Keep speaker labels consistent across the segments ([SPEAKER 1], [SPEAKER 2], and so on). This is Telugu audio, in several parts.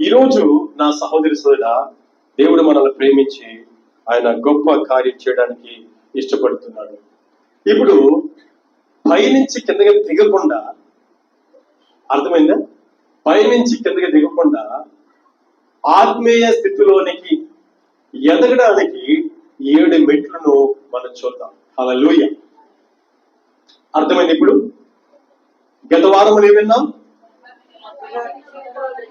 [SPEAKER 1] ఈరోజు నా సహోదరి సోదరుడా, దేవుడు మనల్ని ప్రేమించి ఆయన గొప్ప కార్యం చేయడానికి ఇష్టపడుతున్నాడు. ఇప్పుడు పైనుంచి కిందకి దిగకుండా, అర్థమైందా? పైనుంచి కిందకి దిగకుండా ఆత్మీయ స్థితిలోనికి ఎదగడానికి 7 మెట్లను మనం చూద్దాం. హల్లెలూయా. అర్థమైంది? ఇప్పుడు గత వారం ఏమన్నాం?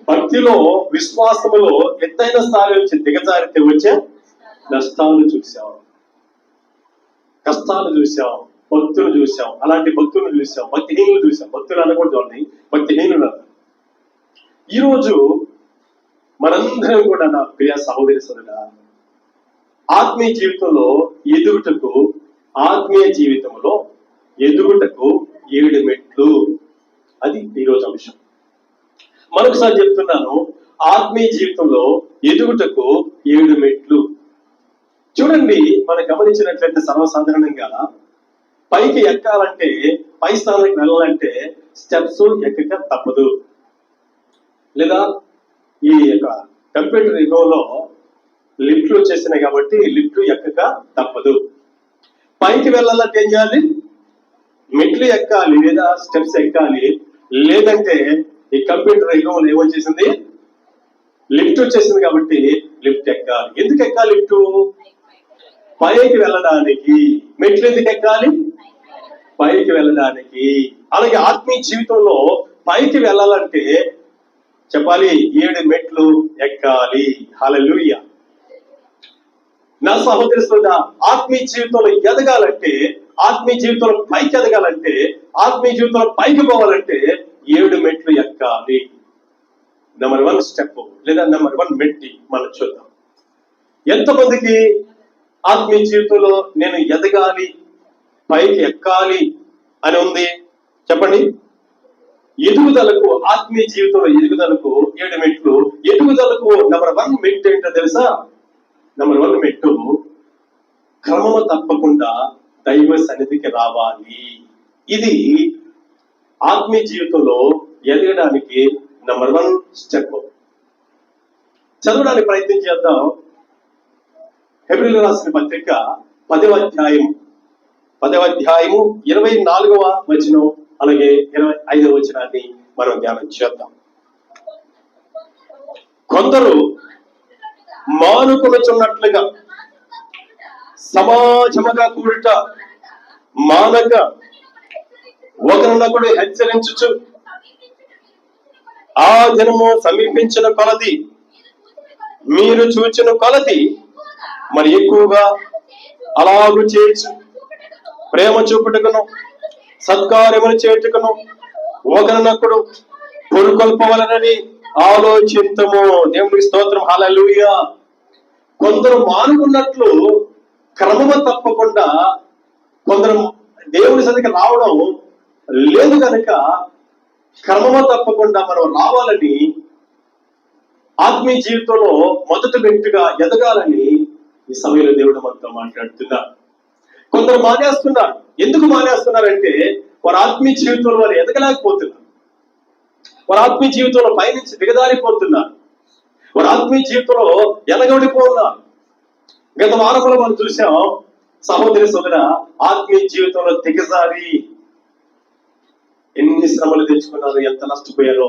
[SPEAKER 1] భక్తిలో, విశ్వాసములో ఎత్తైన స్థాయి నుంచి దిగజారితే వచ్చే నష్టాలు చూసాం, కష్టాలు చూసాం, భక్తులు చూసాం, అలాంటి భక్తులను చూసాం, భక్తిహీనులు చూసాం. భక్తులు అనకూడదు, వాళ్ళని భక్తిహీనులు. ఈరోజు మనందరం కూడా నా ప్రియ సహోదరి సోదరుడా, ఆత్మీయ జీవితంలో ఎదుగుటకు, ఆత్మీయ జీవితంలో ఎదుగుటకు 7 మెట్లు. అది ఈరోజు అంశం. మరొకసారి చెప్తున్నాను, ఆత్మీయ జీవితంలో ఎదుగుటకు 7 మెట్లు. చూడండి, మనం గమనించినట్లయితే సర్వసాధారణంగా పైకి ఎక్కాలంటే, పై స్థానానికి వెళ్ళాలంటే స్టెప్స్ ఎక్కక తప్పదు. లేదా ఈ యొక్క కంప్యూటర్ యుగంలో లిఫ్ట్లు వచ్చేసినాయి కాబట్టి లిఫ్ట్లు ఎక్కక తప్పదు. పైకి వెళ్ళాలంటే ఏం చేయాలి? మెట్లు ఎక్కాలి లేదా స్టెప్స్ ఎక్కాలి. లేదంటే ఈ కంప్యూటర్ యుగంలో ఏమొచ్చేసింది? లిఫ్ట్ వచ్చేసింది కాబట్టి లిఫ్ట్ ఎక్కాలి. ఎందుకు ఎక్కాలి? లిఫ్ట్ పైకి వెళ్ళడానికి. మెట్లు ఎందుకు ఎక్కాలి? పైకి వెళ్ళడానికి. అలాగే ఆత్మీయ జీవితంలో పైకి వెళ్ళాలంటే చెప్పాలి, 7 మెట్లు ఎక్కాలి. హల్లెలూయా. నా సహోదరి సోదరుడా, ఆత్మీయ జీవితంలో ఎదగాలంటే, ఆత్మీయ జీవితంలో పైకి ఎదగాలంటే, ఆత్మీయ జీవితంలో పైకి పోవాలంటే 7 మెట్లు ఎక్కాలి. నెంబర్ 1 స్టెప్ లేదా నెంబర్ 1 మెట్టి మనం చూద్దాం. ఎంతమందికి ఆత్మీయ జీవితంలో నేను ఎదగాలి, పైకి ఎక్కాలి అని ఉంది? చెప్పండి. ఎదుగుదలకు, ఆత్మీయ జీవితంలో ఎదుగుదలకు 7 మెట్లు. ఎదుగుదలకు నెంబర్ 1 మెట్టు ఏంటో తెలుసా? నెంబర్ 1 మెట్టు క్రమము తప్పకుండా దైవ సన్నిధికి రావాలి. ఇది ఆత్మీయ జీవితంలో ఎదగడానికి నెంబర్ 1 స్టెప్. చదవడానికి ప్రయత్నం చేద్దాం. హెబ్రీయులకు రాసిన పత్రిక 10వ అధ్యాయం 24వ వచనం అలాగే 25వ వచనాన్ని మనం ధ్యానం చేద్దాం. కొందరు మానుకొనుచున్నట్లుగా సమాజముగా కూడుట మానక ఒకరినొకడు హెచ్చరించుచు ఆ దినము సమీపించిన కొలది, మీరు చూచిన కొలది మరి ఎక్కువగా అలాగు చేయొచ్చు. ప్రేమ చూపుటకును సత్కార్యములు చేయుటకును ఒకరినొకడు పొరుకొల్పవలనని ఆలోచింతము. దేవునికి స్తోత్రం. హల్లెలూయా. కొందరు మానుకున్నట్లు క్రమము తప్పకుండా కొందరు దేవుని సన్నిధికి రావడం లేదు కనుక క్రమము తప్పకుండా మనం రావాలని, ఆత్మీయ జీవితంలో మొదటి వ్యక్తిగా ఎదగాలని ఈ సమయంలో దేవుడు మనతో మాట్లాడుతున్నారు. కొందరు మానేస్తున్నారు. ఎందుకు మానేస్తున్నారంటే వారి ఆత్మీయ జీవితంలో వారు ఎదగలేకపోతున్నారు. వారి ఆత్మీయ జీవితంలో పైనుంచి దిగదారిపోతున్నారు. వారి ఆత్మీయ జీవితంలో ఎనగబడిపోతున్నారు. గత వారంలో మనం చూసాం, సహోదరి సోదర, ఆత్మీయ జీవితంలో దిగజారి ఎన్ని శ్రమలు తెచ్చుకున్నారో, ఎంత నష్టపోయారో,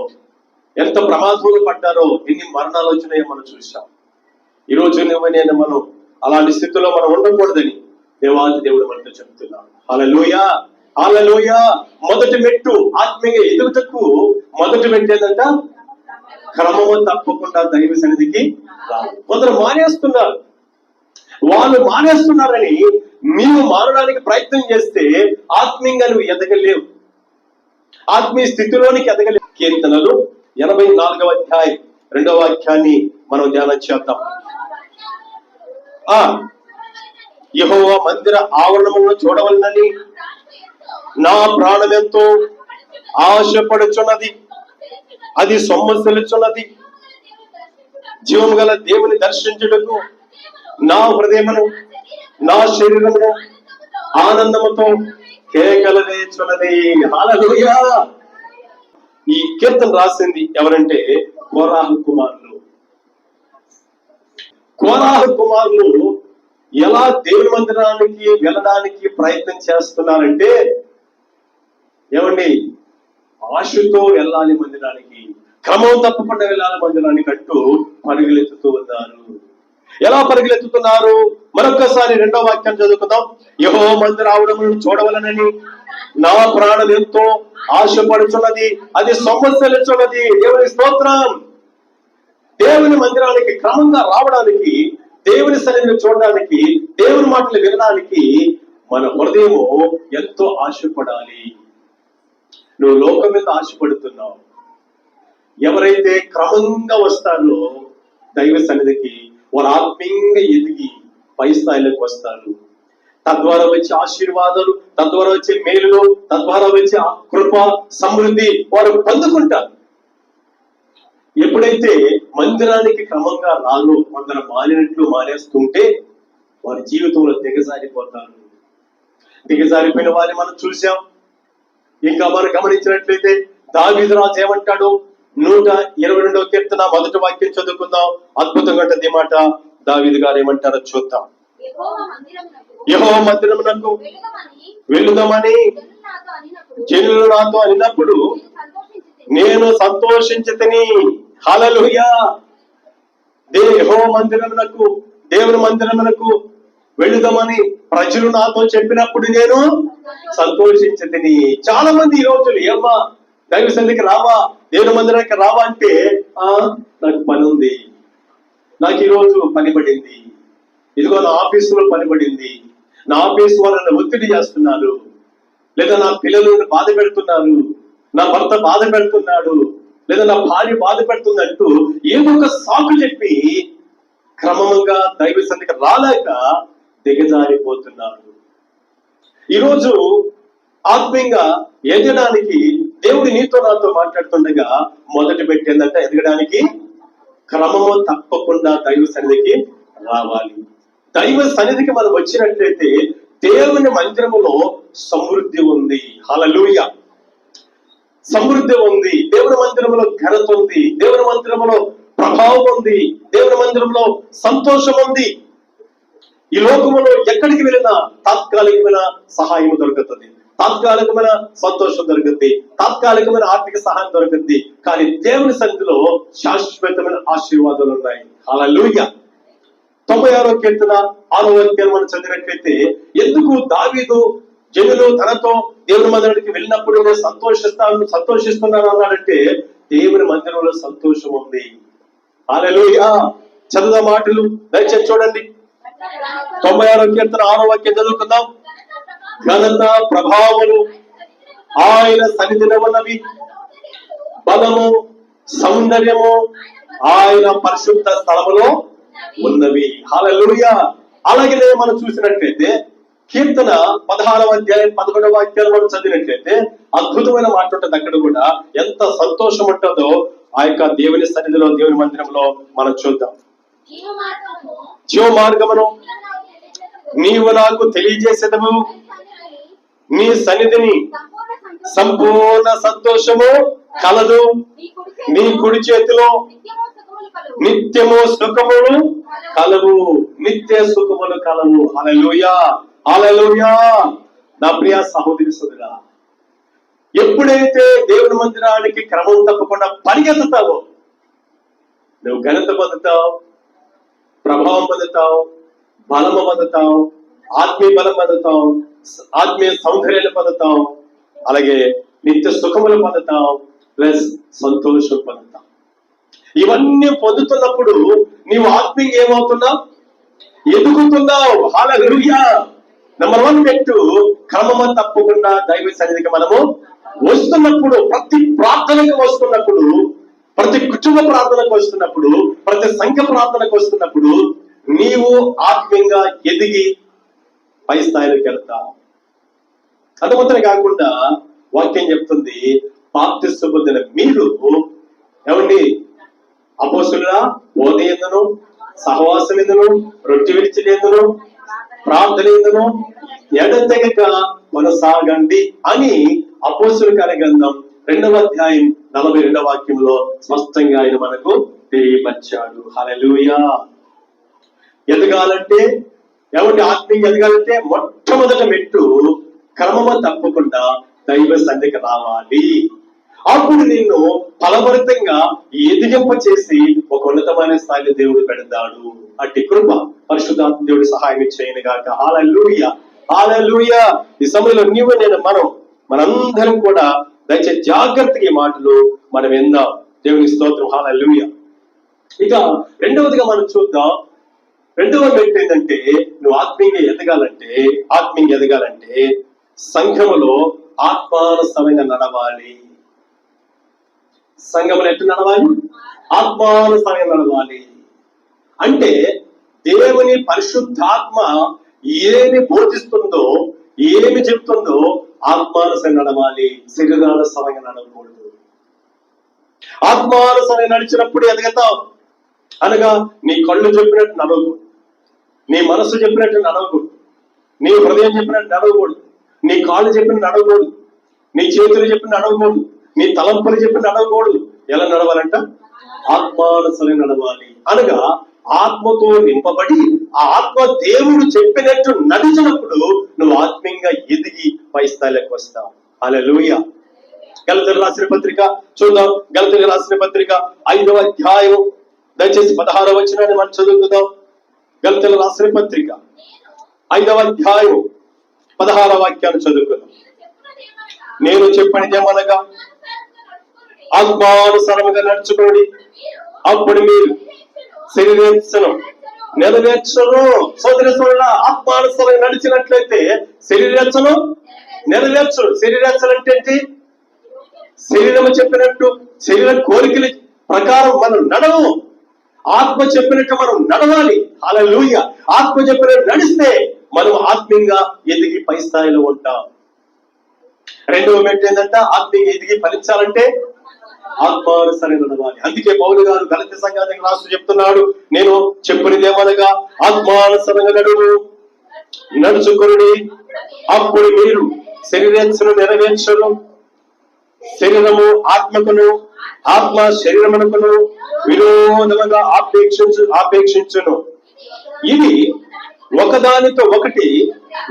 [SPEAKER 1] ఎంత ప్రమాదంలో పడ్డారో, ఎన్ని మరణాలు వచ్చినాయో మనం చూసాం. ఈరోజు నేను మనం అలాంటి స్థితిలో మనం ఉండకూడదని దేవాది దేవుడు మనతో చెప్తున్నాడు. హల్లెలూయా. హల్లెలూయా. మొదటి మెట్టు ఆత్మీయ ఎదుగుటకు మొదటి మెట్టు ఏంటంట? క్రమము తప్పకుండా దైవ సన్నిధికి రావాలి. కొందరు మానేస్తున్నారు. వాళ్ళు మానేస్తున్నారని నీవు మారడానికి ప్రయత్నం చేస్తే ఆత్మీయంగా నువ్వు ఎదగలేవు, ఆత్మీయ స్థితిలోనికి ఎదగలేవు. కీర్తనలు 84వ అధ్యాయం 2వ వాక్యాన్ని మనం ధ్యానం చేద్దాం. యెహోవా మందిర ఆవరణములను చూడవలనని నా ప్రాణమెంతో ఆశపడుచున్నది, అది సొమ్మసిల్లుచున్నది. జీవము గల దేవుని దర్శించుటకు నా హృదయమును, నా శరీరమును ఆనందముతో కేకలు వేచున్నది. హల్లెలూయా. ఈ కీర్తన రాసింది ఎవరంటే కోరాహు కుమారులు. కోరాహ కుమారులు ఎలా దేవుని మందిరానికి వెళ్ళడానికి ప్రయత్నం చేస్తున్నారంటే, ఏమండి, ఆశతో వెళ్ళాలి మందిరానికి, క్రమం తప్పకుండా వెళ్ళాలి మందిరానికి అంటూ పరుగులెత్తుతూ ఉన్నారు. ఎలా పరుగులెత్తుతున్నారు? మరొక్కసారి 2వ వాక్యం చదువుకుందాం. యెహోవా మందిర ఆవరణములను చూడవలనని నా ప్రాణం ఎంతో ఆశపడుచున్నది, అది సొమ్మసిల్లుచున్నది. దేవుని స్తోత్రం. దేవుని మందిరానికి క్రమంగా రావడానికి, దేవుని సన్నిధిని చూడడానికి, దేవుని మాటలు వినడానికి మన హృదయము ఎంతో ఆశపడాలి. నువ్వు లోకం మీద ఆశపడుతున్నావు. ఎవరైతే క్రమంగా వస్తారో దైవ సన్నిధికి, వారు ఆత్మీయంగా ఎదిగి పై స్థాయిలోకి వస్తారు. తద్వారా వచ్చే ఆశీర్వాదాలు, తద్వారా వచ్చే మేలులు, తద్వారా వచ్చే కృప, సమృద్ధి వారు పొందుకుంటారు. ఎప్పుడైతే మందిరానికి క్రమంగా రాలో కొందరు మారినట్లు మానేస్తుంటే వారి జీవితంలో దిగజారిపోతారు. దిగజారిపోయిన వారిని మనం చూసాం. ఇంకా మనం గమనించినట్లయితే దావీదు రాజు ఏమంటాడు? 122వ కీర్తన 1వ వాక్యం చదువుకుందాం. అద్భుతంగా ఉంటుంది మాట. దావీదు గారు ఏమంటారో చూద్దాం. యెహోవా మందిరమునకు వెళ్ళుదామని జనులు నాతో అనినప్పుడు నేను సంతోషించితిని. హల్లెలూయా. యెహోవా మందిరమునకు, దేవుని మందిరమునకు వెళ్ళుదామని ప్రజలు నాతో చెప్పినప్పుడు నేను సంతోషించితిని. చాలా మంది ఈ రోజులు ఏమ్మా దైవ సన్నిధికి రావా, దేవుని మందిరానికి రావా అంటే, నాకు పని ఉంది, నాకు ఈరోజు పని పడింది, ఇదిగో నా ఆఫీసులో పని పడింది, నా ఆఫీసు వాళ్ళని ఒత్తిడి చేస్తున్నారు, లేదా నా పిల్లలను బాధ పెడుతున్నారు, నా భర్త బాధ పెడుతున్నాడు, లేదా నా భార్య బాధ పెడుతుందంటూ ఏదో ఒక సాకు చెప్పి క్రమంగా దైవ సన్నిధికి రాలేక దిగజారిపోతున్నారు. ఈరోజు ఆత్మీయంగా ఎదగడానికి దేవుడు నీతో నాతో మాట్లాడుతుండగా మొదటి పెట్టేందంటే, ఎదగడానికి క్రమము తప్పకుండా దైవ సన్నిధికి రావాలి. దైవ సన్నిధికి మనం వచ్చినట్లయితే దేవుని మందిరములో సమృద్ధి ఉంది. హల్లెలూయా. సమృద్ధి ఉంది. దేవుని మందిరంలో ఘనత ఉంది. దేవుని మందిరంలో ప్రభావం ఉంది. దేవుని మందిరంలో సంతోషం ఉంది. ఈ లోకములో ఎక్కడికి వెళ్ళినా తాత్కాలికమైన సహాయం దొరుకుతుంది, తాత్కాలికమైన సంతోషం దొరుకుతుంది, తాత్కాలికమైన ఆర్థిక సహాయం దొరుకుతుంది. కానీ దేవుని సన్నిధిలో శాశ్వతమైన ఆశీర్వాదాలు ఉన్నాయి. హల్లెలూయా. 96వ కీర్తన 6వ వాక్యం మనం చదివినట్లయితే, ఎందుకు దావీదు జనులు తనతో దేవుని మందిరానికి వెళ్ళినప్పుడు నేను సంతోషిస్తున్నాను అన్నాడంటే, దేవుని మందిరంలో సంతోషం ఉంది. హల్లెలూయా. చదువు మాటలు దయచేసి చూడండి. 96వ కీర్తన 6వ వాక్యం చదువుకుందాం. ఘనత ప్రభావములు ఆయన సన్నిధిలో ఉన్నవి, బలము సౌందర్యము ఆయన పరిశుద్ధ స్థలములో ఉన్నవి. హల్లెలూయా. అలాగే మనం చూసినట్లయితే కీర్తన 16వ అధ్యాయం 11వ వాక్యాలు మనం చదివినట్లయితే అద్భుతమైన మాట ఉంటుంది. అక్కడ కూడా ఎంత సంతోషం ఉంటుందో ఆ యొక్క దేవుని సన్నిధిలో, దేవుని మందిరంలో మనం చూద్దాం. జీవ మార్గమును నీవు నాకు తెలియజేసేదము, నీ సన్నిధిని సంపూర్ణ సంతోషము కలదు, నీ కుడి చేతిలో నిత్యము సుఖములు కలవు, నిత్య సుఖములు కలవు. హల్లెలూయా. హల్లెలూయా. నా ప్రియ సహోదరి సోదరా, ఎప్పుడైతే దేవుని మందిరానికి క్రమం తప్పకుండా పరిగెత్తుతావో నువ్వు ఘనత పొందుతావు, ప్రభావం పొందుతావు, బలము పొందుతావు, ఆత్మీయ బలం పొందుతావు, ఆత్మీయ సౌందర్యాలు పొందుతావు, అలాగే నిత్య సుఖములు పొందుతావు, ప్లస్ సంతోషం పొందుతావు. ఇవన్నీ పొందుతున్నప్పుడు నీవు ఆత్మీయంగా ఏమవుతున్నావు? ఎదుగుతున్నావు. హల్లెలూయా. నంబర్ 1 పెట్టు, క్రమము తప్పకుండా దైవ సన్నిధికి మనము వస్తున్నప్పుడు, ప్రతి ప్రార్థనకు వస్తున్నప్పుడు, ప్రతి కుటుంబ ప్రార్థనకు వస్తున్నప్పుడు, ప్రతి సంఘ ప్రార్థనకు వస్తున్నప్పుడు నీవు ఆత్మీయంగా ఎదిగి పై స్థాయిలోకి వెళ్తావు. అది మాత్రమే కాకుండా వాక్యం చెప్తుంది, బాప్తిస్మం పొందిన మీరు ఏమండి అపోస్తుల బోధ ఎందును, సహవాసం ఎందును, రొట్టె విడిచిన ఎందును, ప్రార్థన ఎందును ఎడతెగక కొనసాగండి అని అపోస్తుల కార్యగ్రంథం 2వ అధ్యాయం 42వ వాక్యంలో స్పష్టంగా ఆయన మనకు తెలియపరిచాడు. హల్లెలూయా. ఎదగాలంటే ఏమంటే ఆత్మీయంగా ఎదగాలంటే మొట్టమొదటి మెట్టు క్రమము తప్పకుండా దైవ సన్నిధికి రావాలి. అప్పుడు నిన్ను ఫలభరితంగా ఎదిగింప చేసి ఒక ఉన్నతమైన స్థాయిలో దేవుడు పెడతాడు. అట్టి కృప పరిశుద్ధాత్మ దేవుడు సహాయం చేయను గాక. హల్లెలూయా, హల్లెలూయా. ఈ సమయంలో నీవు నేను మనందరం కూడా దయచేసి జాగ్రత్తగా ఈ మాటలు మనం విందాం. దేవుని స్తోత్రం. హల్లెలూయా. ఇక రెండవదిగా మనం చూద్దాం. రెండవ మెట్టు ఏంటంటే నువ్వు ఆత్మీయంగా ఎదగాలంటే సంఘములో ఆత్మానుసారంగా నడవాలి. సంఘములు ఎట్లా నడవాలి? ఆత్మానుసారంగా నడవాలి. అంటే దేవుని పరిశుద్ధాత్మ ఏమి బోధిస్తుందో, ఏమి చెప్తుందో ఆత్మానుసారంగా నడవాలి. శరీరానుసారంగా నడవకూడదు. ఆత్మానుసారంగా నడిచినప్పుడు ఎదగతావు. అనగా నీ కళ్ళు చెప్పినట్టు నడవకూడదు, నీ మనస్సు చెప్పినట్టు నడవకూడదు, నీ హృదయం చెప్పినట్టు నడవకూడదు, నీ కాళ్ళు చెప్పిన నడవకూడదు, నీ చేతులు చెప్పిన నడవకూడదు, నీ తలంపులు చెప్పిన నడవకూడదు. ఎలా నడవాలంట? ఆత్మానుసారంగా నడవాలి. అనగా ఆత్మతో నింపబడి ఆ ఆత్మ దేవుడు చెప్పినట్టు నడిచినప్పుడు నువ్వు ఆత్మీయంగా ఎదిగి పై స్థాయిలోకి వస్తావు. హల్లెలూయా. గలతీయులకు రాసిన పత్రిక చూద్దాం. గలతీయులకు రాసిన పత్రిక 5వ అధ్యాయం దయచేసి 16వ వచనాన్ని మనం చదువుకుందాం. గలతీయులకు రాసిన పత్రిక 5వ అధ్యాయం 16వ వాక్యాన్ని చదువుకుందాం. నేను చెప్పనిదేమనగా ఆత్మానుసారముగా నడుచుకోండి, అప్పుడు మీరు శరీరేచ్ఛను నెరవేర్చరు. సోదర సోదరుడా, ఆత్మానుసారంగా నడిచినట్లయితే శరీరేచ్ఛను నెరవేర్చరు. శరీరేచ్ఛలు అంటే ఏంటి? శరీరము చెప్పినట్టు శరీర కోరికల ప్రకారం మనం నడవు. ఆత్మ చెప్పినట్టు మనం నడవాలి. హల్లెలూయా. ఆత్మ చెప్పినట్టు నడిస్తే మనం ఆత్మీయంగా ఎదిగి పై స్థాయిలో ఉంటాం. రెండవ మెట్టు ఏంటంటే ఆత్మీయంగా ఎదిగి ఫలించాలంటే ఆత్మానుసారంగా నడవాలి. అందుకే పౌలు గారు గలతీ సంఘానికి రాస్తూ చెప్తున్నాడు, నేను చెప్పినదేమనగా ఆత్మానుసారంగా నడుచుకుని అప్పుడు మీరు శరీరేచ్ఛను నెరవేర్చరు. శరీరము ఆత్మకును, ఆత్మ శరీరమునకును విరోధముగా ఆపేక్షించును. ఇవి ఒకదానితో ఒకటి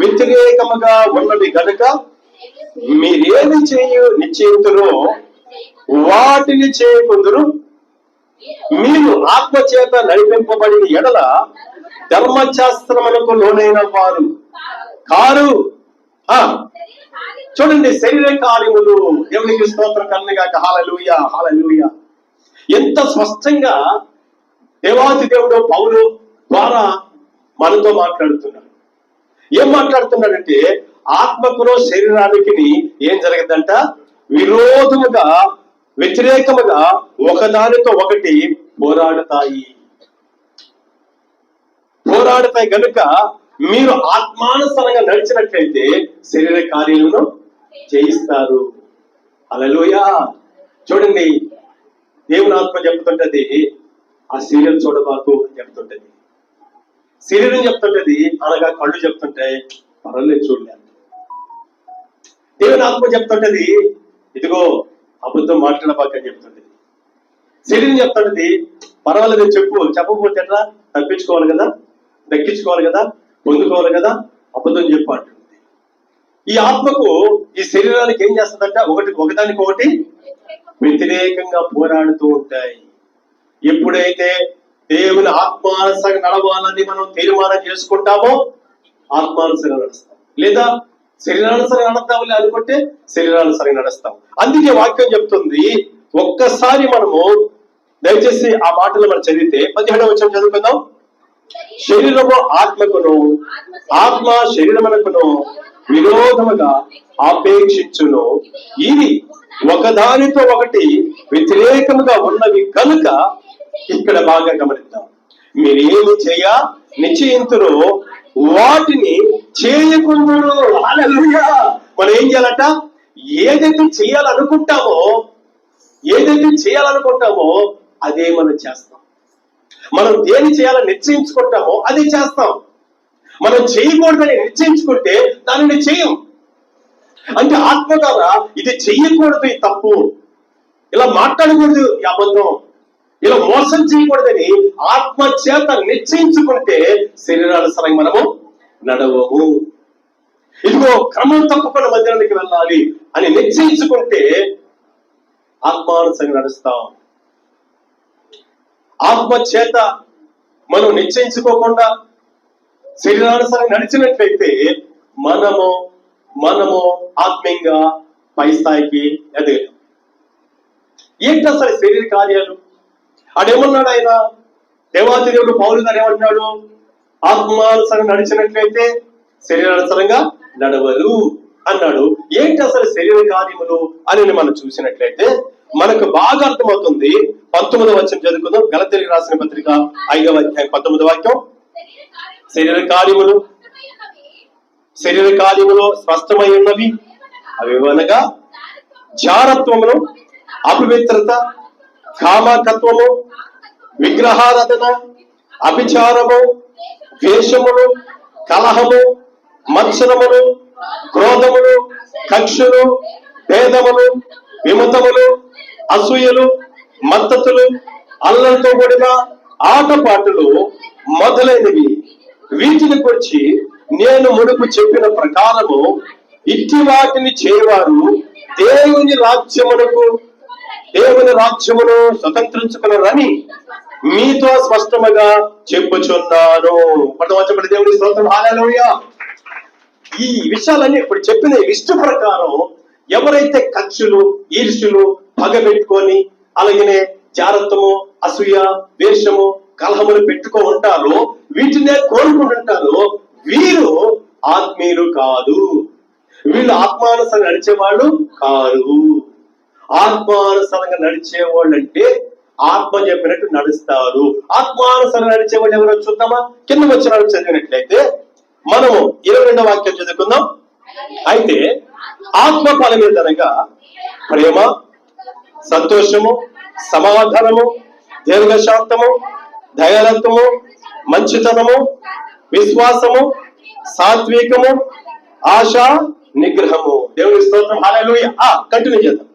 [SPEAKER 1] వ్యతిరేకముగా ఉన్నవి గనుక మీరేమి నిశ్చయింతురో వాటిని చేయకుందురు. మీరు ఆత్మ చేత నడిపింపబడిన ఎడల ధర్మశాస్త్రమునకు లోనైన వారు కారు. చూడండి, శరీర కార్యములు దేవునికి స్తోత్రం కలుగుగాక. హల్లెలూయా, హల్లెలూయా. ఎంత స్పష్టంగా దేవాది దేవుడు పౌలు ద్వారా మనతో మాట్లాడుతున్నాడు. ఏం మాట్లాడుతున్నాడంటే ఆత్మకును శరీరానికి ఏం జరగదంట? విరోధముగా, వ్యతిరేకముగా ఒకదానితో ఒకటి పోరాడతాయి గనుక మీరు ఆత్మానుసారంగా నడిచినట్లయితే శరీర కార్యాలను జయిస్తారు. హల్లెలూయా. చూడండి, దేవుని ఆత్మ చెప్తుంటది ఆ శరీరం చూడబాకు అని చెప్తుంటది. శరీరం చెప్తుంటది, అనగా కళ్ళు చెప్తుంటే పర్వాలేదు చూడలేదు. దేవుని ఆత్మ చెప్తుంటది, ఇదిగో అబద్ధం మాట్లాడబాక అని చెప్తుంటది. శరీరం చెప్తుంటది, పర్వాలేదు చెప్పకపోతే ఎట్లా, తప్పించుకోవాలి కదా, దక్కించుకోవాలి కదా, పొందుకోవాలి కదా, అబద్ధం చెప్పు అంటుంది. ఈ ఆత్మకు ఈ శరీరానికి ఏం చేస్తుందంట? ఒకదానికి ఒకటి వ్యతిరేకంగా పోరాడుతూ ఉంటాయి. ఎప్పుడైతే దేవుని ఆత్మానుసారంగా నడవాలని మనం తీర్మానం చేసుకుంటామో ఆత్మానుసారంగా నడుస్తాం, లేదా శరీరానుసారంగా నడుస్తామని అనుకుంటే శరీరానుసారంగా నడుస్తాం. అందుకే వాక్యం చెప్తుంది, ఒక్కసారి మనము దయచేసి ఆ మాటలు మనం చదివితే 17వ వచనం చదువుకుందాం. శరీరము ఆత్మకును, ఆత్మ శరీరమునకును విరోధముగా ఆపేక్షించును. ఇవి ఒకదానితో ఒకటి వ్యతిరేకముగా ఉన్నవి కనుక, ఇక్కడ బాగా గమనిద్దాం, మీరేమి నిశ్చయింతురో వాటిని చేయకుందురు. హల్లెలూయా. మనం ఏం చేయాలట? ఏదైతే చేయాలనుకుంటామో అదే మనం చేస్తాం. మనం దేని చేయాలని నిశ్చయించుకుంటామో అది చేస్తాం. మనం చేయకూడదని నిశ్చయించుకుంటే దానిని చేయం. అంటే ఆత్మ ద్వారా ఇది చెయ్యకూడదు, ఈ తప్పు, ఇలా మాట్లాడకూడదు, ఈ అబద్ధం, ఇలా మోసం చేయకూడదని ఆత్మ చేత నిశ్చయించుకుంటే శరీరానుసారంగా మనము నడవము. ఇదిగో క్రమం తప్పకుండా మందిరానికి వెళ్ళాలి అని నిశ్చయించుకుంటే ఆత్మానుసారంగా నడుస్తాం. ఆత్మ చేత మనం నిశ్చయించుకోకుండా శరీరానుసారంగా నడిచినట్లయితే మనము ఆత్మీయంగా పై స్థాయికి ఎదగలేం. ఏంటి అసలు శరీర కార్యాలు? అదేమన్నాడు ఆయన? దేవాతి దేవుడు పౌలు గారు ఏమంటున్నాడు? ఆత్మానుసారంగా నడిచినట్లయితే శరీరానుసారంగా నడవరు అన్నాడు. ఏంటి అసలు శరీర కార్యములు అని మనం చూసినట్లయితే మనకు బాగా అర్థమవుతుంది. 19వ వచనం చదువుకుందాం. గలతీయులకు రాసిన పత్రిక 5వ అధ్యాయం 19వ వాక్యం. శరీర కార్యములు స్పష్టమై ఉన్నవి, అవి అనగా జారత్వమును, అపవిత్రత, కామకత్వము, విగ్రహారాధన, అభిచారము, ద్వేషములు, కలహము, మత్సరములు, క్రోధములు, కక్షలు, భేదములు, విమతములు, అసూయలు, మద్దతులు, అల్లరితో కూడిన ఆటపాటలు మొదలైనవి. వీటిని గురించి నేను మునుపు చెప్పిన ప్రకారము ఇట్టి వాటిని చేయవారు దేవుని రాజ్యమును స్వతంత్రించుకున్నారని మీతో స్పష్టముగా చెప్పుచున్నాను. పట్టవచ్చబడి దేవుని స్తోత్రం, హల్లెలూయా. ఈ విషయాలన్నీ ఇప్పుడు చెప్పిన లిస్టు ప్రకారం ఎవరైతే కక్షలు, ఈర్ష్యులు, పగ పెట్టుకొని అలాగనే జారత్వము, అసూయ, ద్వేషము, కలహములు పెట్టుకో ఉంటారో, వీటినే కోరుకుంటుంటారో వీరు ఆత్మీయులు కాదు. వీళ్ళు ఆత్మానుసారంగా నడిచేవాళ్ళు కాదు. ఆత్మానుసారంగా నడిచేవాళ్ళు అంటే ఆత్మ చెప్పినట్టు నడుస్తారు. ఆత్మానుసారంగా నడిచేవాళ్ళు ఎవరో చూద్దామా? కింద వచ్చిన చదివినట్లయితే మనము 22వ వాక్యం చదువుకుందాం. అయితే ఆత్మ ఫలం ఏంటనగా ప్రేమ, సంతోషము, సమాధానము, దీర్ఘశాంతము, దయాళత్వము, మంచితనము, విశ్వాసము, సాత్వికము, ఆశ, నిగ్రహము. దేవుని స్తోత్రం, హల్లెలూయా. కంటిన్యూ చేద్దాం.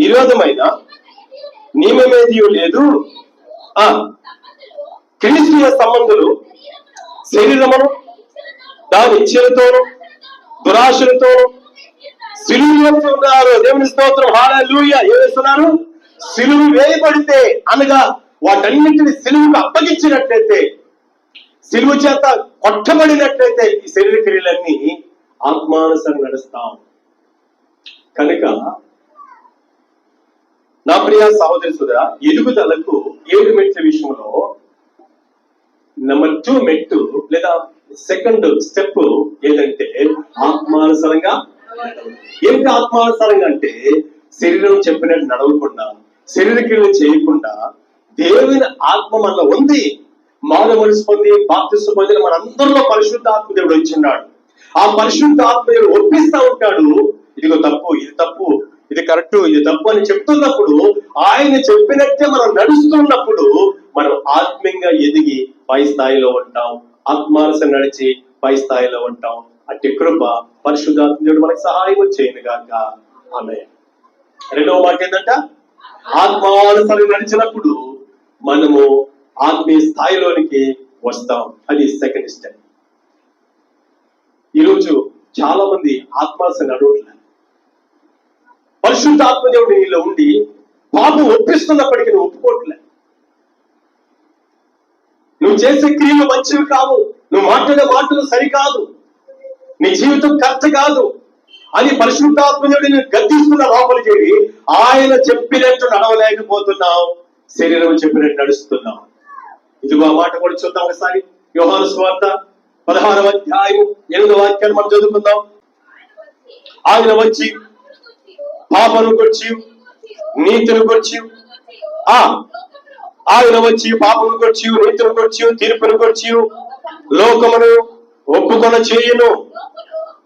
[SPEAKER 1] విరోధమైన నియమమేది లేదు. క్రీస్తుయ సంబంధులు శరీరమును దాని ఇచ్చలతోను దురాశలతోను సిలువ వేస్తున్నారు. దేవుని స్తోత్రం, హల్లెలూయా. ఏం వేస్తున్నారు? సిలువ వేయబడితే అనగా వాటన్నింటిని సిలువకు అప్పగించినట్లయితే, సిలువ చేత కొట్టబడినట్లయితే ఈ శరీర క్రియలన్నీ ఆత్మానుసారంగా నడుస్తాం. కనుక నా ప్రియ సహోదరి సోదరా, ఎదుగుదలకు 7 మెట్ల విషయంలో నెంబర్ 2 మెట్టు లేదా సెకండ్ స్టెప్ ఏంటంటే ఆత్మానుసారంగా. ఏంటి ఆత్మానుసారంగా అంటే శరీరం చెప్పినట్టు నడవకుండా, శరీర క్రియలు చేయకుండా దేవుని ఆత్మ మనలో ఉంది. మానవ మనసు పొంది బాప్తిస్మం పొందిన మనందరిలో పరిశుద్ధ ఆత్మ దేవుడు వచ్చిన్నాడు. ఆ పరిశుద్ధ ఆత్మ దేవుడు ఒప్పిస్తా ఉంటాడు. ఇదిగో తప్పు, ఇది తప్పు, ఇది కరెక్ట్, ఇది తప్పు అని చెప్తున్నప్పుడు, ఆయన చెప్పినట్టే మనం నడుస్తున్నప్పుడు మనం ఆత్మీయంగా ఎదిగి పై స్థాయిలో ఉంటాం. ఆత్మానుసారంగా నడిచి పై స్థాయిలో ఉంటాం. అట్టి కృప పరిశుద్ధాత్మ దేవుడు మనకు సహాయం చేయను గాక. ఆమేన్. 2వ మాట ఏంటంట? ఆత్మానుసారంగా నడిచినప్పుడు మనము ఆత్మీయ స్థాయిలోనికి వస్తాం. అది సెకండ్ స్టెప్. ఈరోజు చాలా మంది ఆత్మానుసారంగా నడవట్లేదు. పరిశుద్ధ ఆత్మదేవుడు నీలో ఉండి పాపం ఒప్పిస్తున్నప్పటికీ నువ్వు ఒప్పుకోవట్లే. నువ్వు చేసే క్రియలు మంచివి కావు, నువ్వు మాట్లాడే మాటలు సరికాదు, నీ జీవితం కరెక్ట్ కాదు అని పరిశుద్ధాత్మదేవుడు నేను గద్దిస్తున్న లోపల చేరి ఆయన చెప్పినట్టు నడవలేకపోతున్నావు, శరీరం చెప్పినట్టు నడుస్తున్నావు. ఇదిగో ఆ మాట కూడా చూద్దాం ఒకసారి. యోహాను సువార్త 16వ అధ్యాయం 8వ వాక్యాన్ని మనం చదువుకుందాం. ఆయన వచ్చి పాపను గురించి, నీతిని గురించి, ఆయన వచ్చి పాపను గురించి, నీతిని గురించి, తీర్పును గురించి లోకమును ఒప్పుకొన చేయును.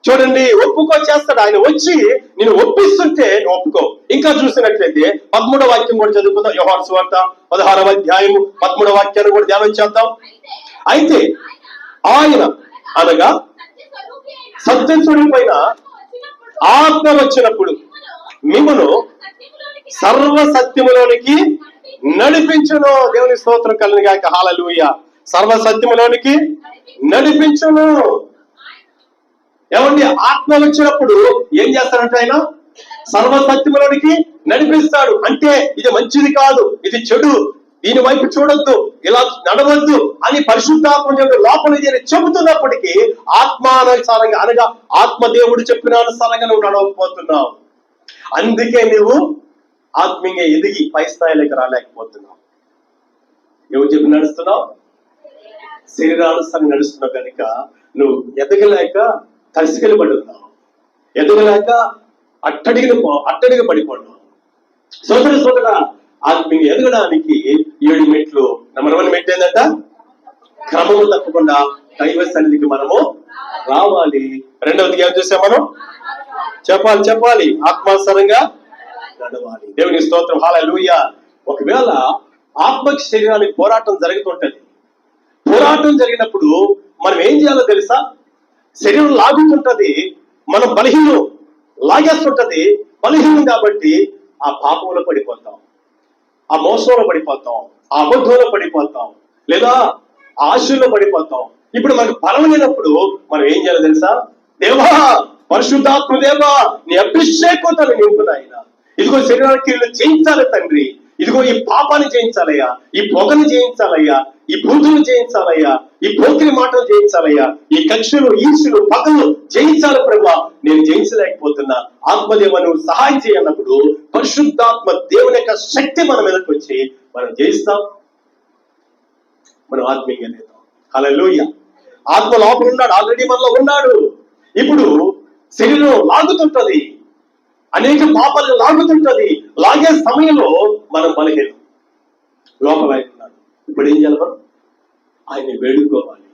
[SPEAKER 1] చూడండి, ఒప్పుకో చేస్తాడు. ఆయన వచ్చి నేను ఒప్పిస్తుంటే నువ్వు ఒప్పుకో. ఇంకా చూసినట్లయితే 13వ వాక్యం కూడా చదువుకుందాం. యోహాను సువార్త 16వ అధ్యాయం 13వ వాక్యాన్ని కూడా ధ్యానం చేద్దాం. అయితే ఆయన అనగా సత్యస్వరూపైన ఆత్మ వచ్చినప్పుడు మిమ్మను సర్వ సత్యములోనికి నడిపించును. దేవుని స్తోత్రం కలిగిన గాక. హల్లెలూయా. సర్వ సత్యములోనికి నడిపించును. ఏమండి, ఆత్మ వచ్చినప్పుడు ఏం చేస్తారంటే ఆయన సర్వ సత్యములోనికి నడిపిస్తాడు. అంటే ఇది మంచిది కాదు, ఇది చెడు, దీని వైపు చూడొద్దు, ఇలా నడవద్దు అని పరిశుద్ధాత్మ లోపల చెబుతున్నప్పటికీ ఆత్మానుసారంగా అనగా ఆత్మదేవుడు చెప్పిన అనుసారంగా నువ్వు నడవకపోతున్నావు. అందుకే నువ్వు ఆత్మీయంగా ఎదిగి పై స్థాయిలోకి రాలేకపోతున్నావు. ఎవరు చెప్పి నడుస్తున్నావు? శరీరానుసారంగా నడుస్తున్నావు కనుక నువ్వు ఎదగలేక తసికలు పడి ఉన్నావు, ఎదగలేక అట్టడిగా పడిపోన్నావు. సోదర ఆత్మీయ ఎదగడానికి 7 మెట్లు. నెంబర్ 1 మెట్టు ఏంటంట? క్రమము తప్పకుండా దైవ సన్నిధికి మనము రావాలి. రెండవదిగా ఏం చేసాం మనం? చెప్పాలి ఆత్మానుసారంగా నడవాలి. దేవుని స్తోత్రం. హల్లెలూయా. ఒకవేళ ఆత్మకి శరీరానికి పోరాటం జరుగుతుంటది. పోరాటం జరిగినప్పుడు మనం ఏం చేయాలో తెలుసా? శరీరం లాగుతుంటది, మనం బలహీనం లాగేస్తుంటది. బలహీనం కాబట్టి ఆ పాపంలో పడిపోతాం, ఆ మోసంలో పడిపోతాం, ఆ అబద్ధంలో పడిపోతాం, లేదా ఆశల్లో పడిపోతాం. ఇప్పుడు మనకు బలం లేనప్పుడు మనం ఏం చేయాలో తెలుసా? దేవా, పరిశుద్ధాత్మ దేవా, నీ అభిషేకంతో నింపు నాయన. ఇదిగో శరీరానికి జయించాలి తండ్రి, ఇదిగో ఈ పాపాన్ని జయించాలయ్యా, ఈ పొగని జయించాలయ్యా, ఈ బూతులు జయించాలయ్యా, ఈ పోకిరి మాటలు జయించాలయ్యా, ఈ కక్షలు ఈర్ష్యలు పగలు జయించాలి ప్రభా. నేను జయించలేకపోతున్నా, ఆత్మదేవ నువ్వు సహాయం చేయన్నప్పుడు పరిశుద్ధాత్మ దేవుని యొక్క శక్తి మన మీదకి వచ్చి మనం జయిస్తాం, మనం ఆత్మీయంగా లేదాం. హల్లెలూయా. ఆత్మ లోపల ఉన్నాడు, ఆల్రెడీ మనలో ఉన్నాడు. ఇప్పుడు శరీరం లాగుతుంటది, అనేక పాపాలను లాగుతుంటది. లాగే సమయంలో మనం బలహీనం, లోపల ఆయన ఉన్నాడు. ఇప్పుడు ఏం చేయాలి? మనం ఆయన వేడుకోవాలి,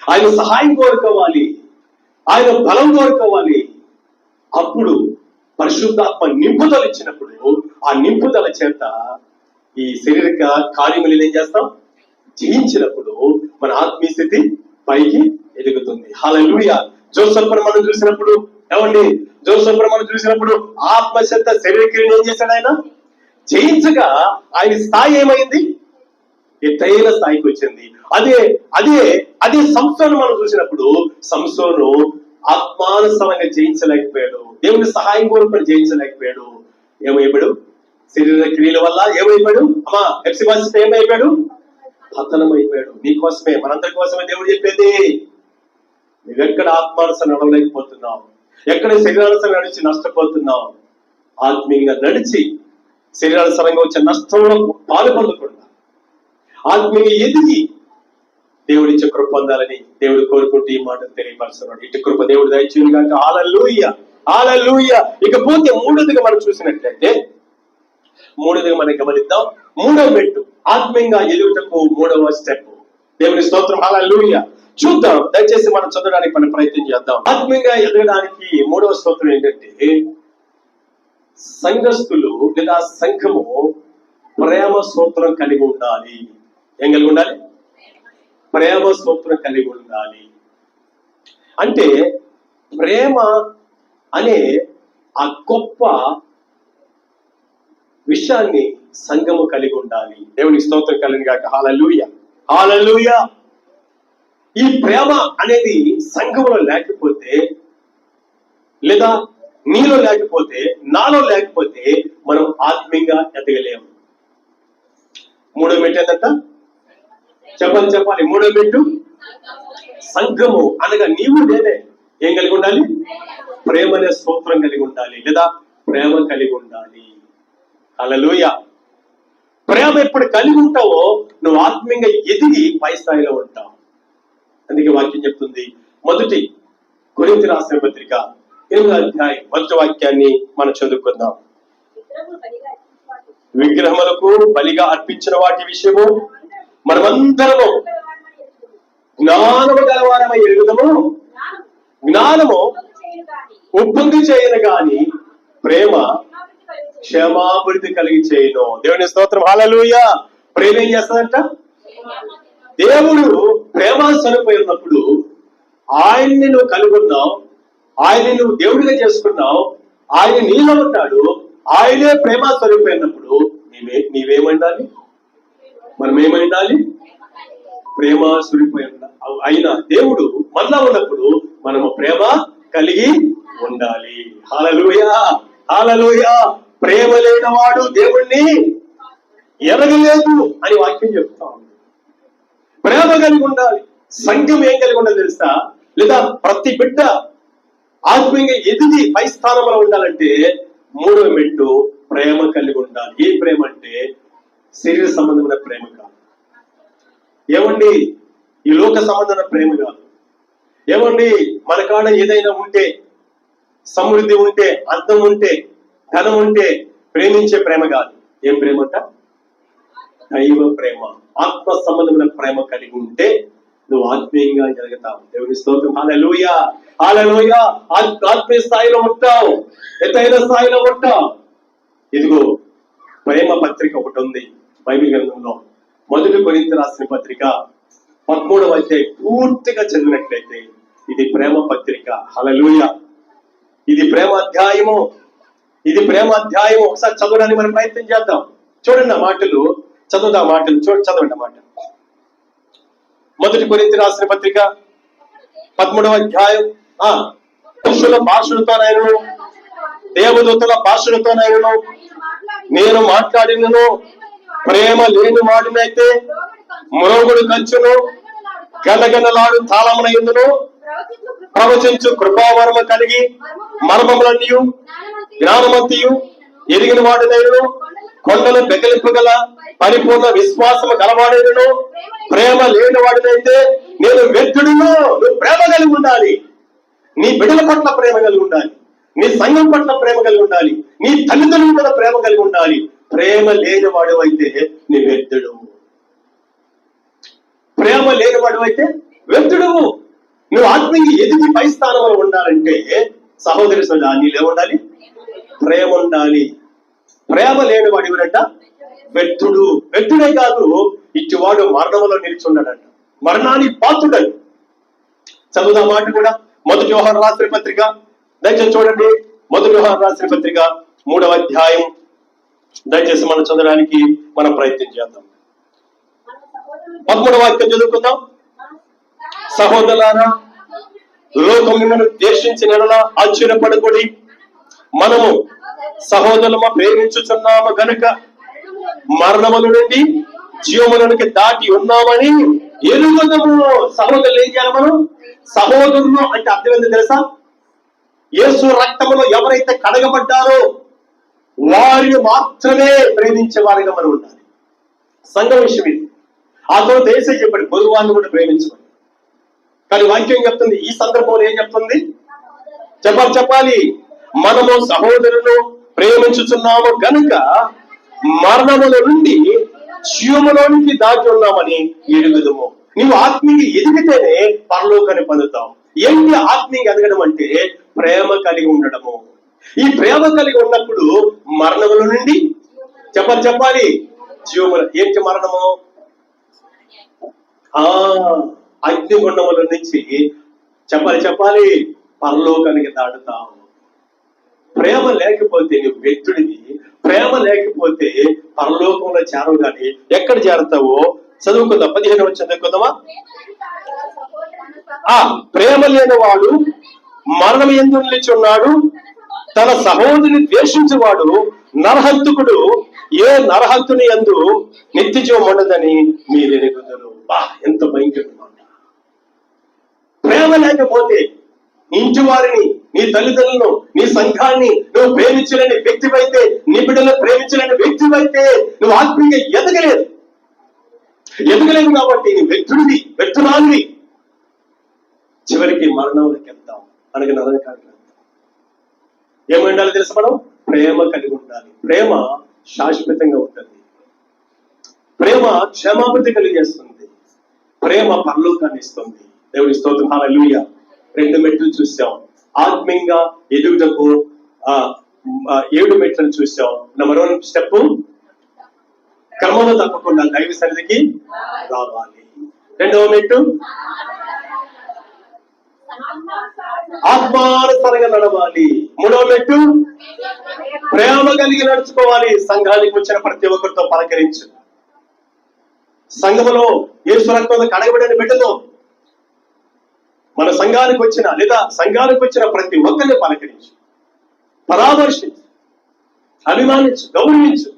[SPEAKER 1] ఆయన సహాయం కోరుకోవాలి, ఆయన బలం కోరుకోవాలి. అప్పుడు పరిశుద్ధాత్మ నింపుదల ఇచ్చినప్పుడు ఆ నింపుదల చేత ఈ శారీరక కార్యములు ఏం చేస్తాం? జయించినప్పుడు మన ఆత్మీయ స్థితి పైకి ఎదుగుతుంది. హల్లెలూయా. జోసెఫ్ను మనం చూసినప్పుడు ఏమండి, జోసెఫ్ను మనం చూసినప్పుడు ఆత్మశక్త శరీర క్రియను ఏం చేశాడు? ఆయన జయించగా ఆయన స్థాయి ఏమైంది? ఎత్తైన స్థాయికి వచ్చింది. అదే అదే అదే సంసోను మనం చూసినప్పుడు సంసోను ఆత్మానుసారంగా జయించలేకపోయాడు, దేవుని సహాయం కోరుకొని జయించలేకపోయాడు. ఏమైపోయాడు? శరీర క్రియల వల్ల ఏమైపోయాడు? అమ్మా ఎఫ్సిబాసితో ఏమైపోయాడు? పతనం అయిపోయాడు. నీకోసమే, మనందరి కోసమే దేవుడు చెప్పేది. నువ్వెక్కడ ఆత్మానుసారం నడవలేకపోతున్నావు, ఎక్కడ శరీరానుసారం నడిచి నష్టపోతున్నావు. ఆత్మీయంగా నడిచి శరీరానుసారంగా వచ్చే నష్టంలో పాలు పొందకుండా ఆత్మీయంగా ఎదిగి దేవుడిచ్చే కృప పొందాలని దేవుడు కోరుకుంటూ ఈ మాటను తెలియపరుస్తున్నాడు. ఇటు కృప దేవుడు దయచేయును గాక. హల్లెలూయా, హల్లెలూయా. ఇకపోతే మూడోదిగా మనం చూసినట్లయితే, మూడోదిగా మనం గమనిద్దాం. 3వ మెట్టు ఆత్మీయంగా ఎదుగుటకు 3వ స్టెప్. దేవుని స్తోత్రం. హల్లెలూయా. చూద్దాం, దయచేసి మనం చదవడానికి మనం ప్రయత్నం చేద్దాం. ఆత్మీయంగా ఎదగడానికి 3వ స్తోత్రం ఏంటంటే, సంఘస్థులు లేదా సంఘము ప్రేమ స్తోత్రం కలిగి ఉండాలి. ఏం కలిగి ఉండాలి? ప్రేమ స్తోత్రం కలిగి ఉండాలి. అంటే ప్రేమ అనే ఆ గొప్ప విషయాన్ని సంఘము కలిగి ఉండాలి. దేవునికి స్తోత్రం కలిగిన గాక. హల్లెలూయా, హల్లెలూయా. ఈ ప్రేమ అనేది సంఘంలో లేకపోతే, లేదా నీలో లేకపోతే, నాలో లేకపోతే మనం ఆత్మీయంగా ఎదగలేము. 3వ మెట్టు ఏంటంట? చెప్పాలి. 3వ మెట్టు సంఘము అనగా నీవు నేనే ఏం కలిగి ఉండాలి? ప్రేమ అనే స్తోత్రం కలిగి ఉండాలి, లేదా ప్రేమ కలిగి ఉండాలి. హల్లెలూయా. ప్రేమ ఎప్పుడు కలిగి ఉంటావో నువ్వు ఆత్మీయంగా ఎదిగి పై స్థాయిలో ఉంటావు. అందుకే వాక్యం చెప్తుంది, మొదటి కొరింథీ రాసిన పత్రిక 8వ అధ్యాయం 1వ వాక్యాన్ని మనం చదువుకుందాం. విగ్రహములకు బలిగా అర్పించిన వాటి విషయము మనమందరము జ్ఞానము గలవారమై ఎరుగుదము. జ్ఞానము ఉప్పొంగి చేయను గాని ప్రేమ క్షేమాభివృద్ధి కలిగి చేయను. దేవుని స్తోత్రం. హల్లెలూయా. ప్రేమ ఏం చేస్తుందంట? దేవుడు ప్రేమ స్వరూపై ఉన్నప్పుడు ఆయన్ని నువ్వు కలుగున్నావు, ఆయన్ని నువ్వు దేవుడిగా చేసుకున్నావు, ఆయన నీలో ఉంటాడు, ఆయనే ప్రేమ స్వరూపమైనప్పుడు నీవేమండాలి? మనం ఏమండాలి? ప్రేమ స్వరూపై అయిన దేవుడు మనలో ఉన్నప్పుడు మనము ప్రేమ కలిగి ఉండాలి. హల్లెలూయా, హల్లెలూయా. ప్రేమ లేనివాడు దేవుణ్ణి ఎరగలేదు అని వాక్యం చెప్తా ఉంది. ప్రేమ కలిగి ఉండాలి. సంఘం ఏం కలిగి ఉండాలి తెలుసా? లేదా ప్రతి బిడ్డ ఆత్మీయంగా ఎదిగి పై స్థానంలో ఉండాలంటే మూడవ మెట్టు ప్రేమ కలిగి ఉండాలి. ఏ ప్రేమ అంటే శరీర సంబంధమైన ప్రేమ కాదు. ఏమండి, ఈ లోక సంబంధమైన ప్రేమ కాదు. ఏమండి, మన కాడ ఏదైనా ఉంటే, సమృద్ధి ఉంటే, అందం ఉంటే, ధనం ఉంటే ప్రేమించే ప్రేమ కాదు. ఏం ప్రేమ అంట? దైవ ప్రేమ, ఆత్మ సంబంధమైన ప్రేమ కలిగి ఉంటే నువ్వు ఆత్మీయంగా జరుగుతావు. దేవుని స్తోత్రం. హల్లెలూయా, హల్లెలూయా. ఆత్మీయ స్థాయిలో ఉంటావు, ఎత్తైన స్థాయిలో ఉంటావు. ఇదిగో ప్రేమ పత్రిక ఒకటి ఉంది బైబిల్ గ్రంథంలో. 1 కొరింథీయులకు రాసిన పత్రిక 13వ అధ్యాయం పూర్తిగా చదివినట్లయితే ఇది ప్రేమ పత్రిక. హల్లెలూయా. ఇది ప్రేమ అధ్యాయము. ఇది ప్రేమ అధ్యాయం. ఒకసారి చదవడానికి మనం ప్రయత్నం చేద్దాం. చూడండి ఆ మాటలు, చదువుదా మాటలు చదవండి ఆ మాట. 1 కొరింథీయులకు రాసిన పత్రిక 13వ అధ్యాయం. పురుషుల భాషలతోనైనను దేవదూతల భాషలతోనైనను నేను మాట్లాడినను ప్రేమ లేని వాడినైతే మ్రోగుడు కంచును గలగలలాడు తాళమున ఎందును ప్రవచించు కృపావరము కలిగి మర్మములన్నీ జ్ఞానమంతియు ఎరిగిన వాడినైనను కొండలు బెగలింపగల పరిపూర్ణ విశ్వాసము గలవాడైనను ప్రేమ లేని వాడినైతే నేను వ్యర్థుడును. నువ్వు ప్రేమ కలిగి ఉండాలి. నీ బిడ్డల పట్ల ప్రేమ కలిగి ఉండాలి. నీ సంఘం పట్ల ప్రేమ కలిగి ఉండాలి. నీ తల్లిదండ్రుల మీద ప్రేమ కలిగి ఉండాలి. ప్రేమ లేని వాడు అయితే నీ వ్యర్థుడు. ప్రేమ లేని వాడు అయితే వ్యర్థుడు. నువ్వు ఆత్మీయ ఎదిగి పై స్థానంలో ఉండాలంటే సహోదరి నీళ్ళే ఉండాలి, ప్రేమ ఉండాలి. ప్రేమ లేని వాడు ఎవరంట? వ్యర్థుడు. వ్యర్థుడే కాదు, ఇచ్చివాడు మరణంలో నిలిచున్నాడంట, మరణానికి పాత్రుడని. చదువుదా మాట కూడా 1 యోహాను రాసిన పత్రిక, దయచేసి చూడండి. 1 యోహాను రాసిన పత్రిక 3వ అధ్యాయం. దయచేసి మనం చదవడానికి మనం ప్రయత్నం చేద్దాం. 13వ వాక్యం చదువుకుందాం. సహోదరులారా, లోకం మిమ్మల్ని ద్వేషించిన యెడల ఆశ్చర్యపడకుడి. మనము సహోదరులము ప్రేమించుచున్నాము గనుక మరణముల నుండి జీవములోనికి దాటి ఉన్నామని ఎరుగుదము. సహోదరులు ఏం చేయాలి? మనం సహోదరులు అంటే అర్థం ఏంటో తెలుసా? యేసు రక్తములో ఎవరైతే కడగబడ్డారో వారిని మాత్రమే ప్రేమించే వారిగా మనం ఉండాలి. సంఘం విషయం ఇది. ఆ తర్వాత ఏసే చెప్పాడు పొరుగువారిని కూడా ప్రేమించమని. కానీ వాక్యం చెప్తుంది, ఈ సందర్భంలో ఏం చెప్తుంది? చెప్పాలి. మనము సహోదరులను ప్రేమించుచున్నాము గనుక మరణముల నుండి జీవములోనికి దాటి ఉన్నామని ఎరుగుదము. నువ్వు ఆత్మీయ ఎదిగితేనే పరలోకాన్ని పొందుతావు. ఏంటి ఆత్మీయ ఎదగడం అంటే? ప్రేమ కలిగి ఉండడము. ఈ ప్రేమ కలిగి ఉన్నప్పుడు మరణముల నుండి చెప్పాలి జీవముల. ఏంటి మరణము? అగ్నిగుండముల నుంచి చెప్పాలి పరలోకానికి దాటుతావు. ప్రేమ లేకపోతే నువ్వు వ్యక్తుడివి. ప్రేమ లేకపోతే పరలోకంలో చేరవు. కానీ ఎక్కడ చేరతావో చదువుకుందాం. 15వ చదువుకుందామా? ప్రేమ లేని వాడు మరణం యందు నిలిచి ఉన్నాడు. తన సహోదరుని ద్వేషించేవాడు నరహంతకుడు. ఏ నరహంతుని యందు నిత్య జీవం ఉండదని మీరు ఎరుగుదురు. ఎంత భయంకరమైన మాట. ప్రేమ లేకపోతే నీ ఇంటి వారిని, నీ తల్లిదండ్రులను, నీ సంఘాన్ని నువ్వు ప్రేమించలేని వ్యక్తివైతే, నీ బిడ్డలను ప్రేమించలేని వ్యక్తివైతే నువ్వు ఆత్మీయంగా ఎదగలేదు. కాబట్టి నీ వ్యక్తుడివి, వ్యక్తురాలివి. చివరికి మరణంలోకి వెళ్తాం, అనగా నరకానికి వెళ్తాం. ఏమండాలి తెలుసు? మనం ప్రేమ కలిగి ఉండాలి. ప్రేమ శాశ్వతంగా ఉంటుంది. ప్రేమ క్షమాపణ కలిగేస్తుంది. ప్రేమ పరలోకాన్ని ఇస్తుంది. దేవుని స్తోత్రం. హల్లెలూయా. 2 మెట్లు చూసాం. ఆత్మీయంగా ఎదుగుటకు 7 మెట్లను చూసాం. నెంబర్ 1 స్టెప్, క్రమంలో తప్పకుండా దైవ సన్నిధికి రావాలి. 2వ మెట్టు ఆత్మానుసారంగా నడవాలి. మూడవ మెట్టు ప్రేమ కలిగి నడుచుకోవాలి. సంఘానికి వచ్చిన ప్రతి ఒక్కరితో పలకరించు. సంఘములో యేసు రక్తంతో కడగబడిన బిడ్డలు మన సంఘానికి వచ్చిన లేదా సంఘానికి వచ్చిన ప్రతి ఒక్కరిని పలకరించు, పరామర్శించు, అభిమానించు, గౌరవించు.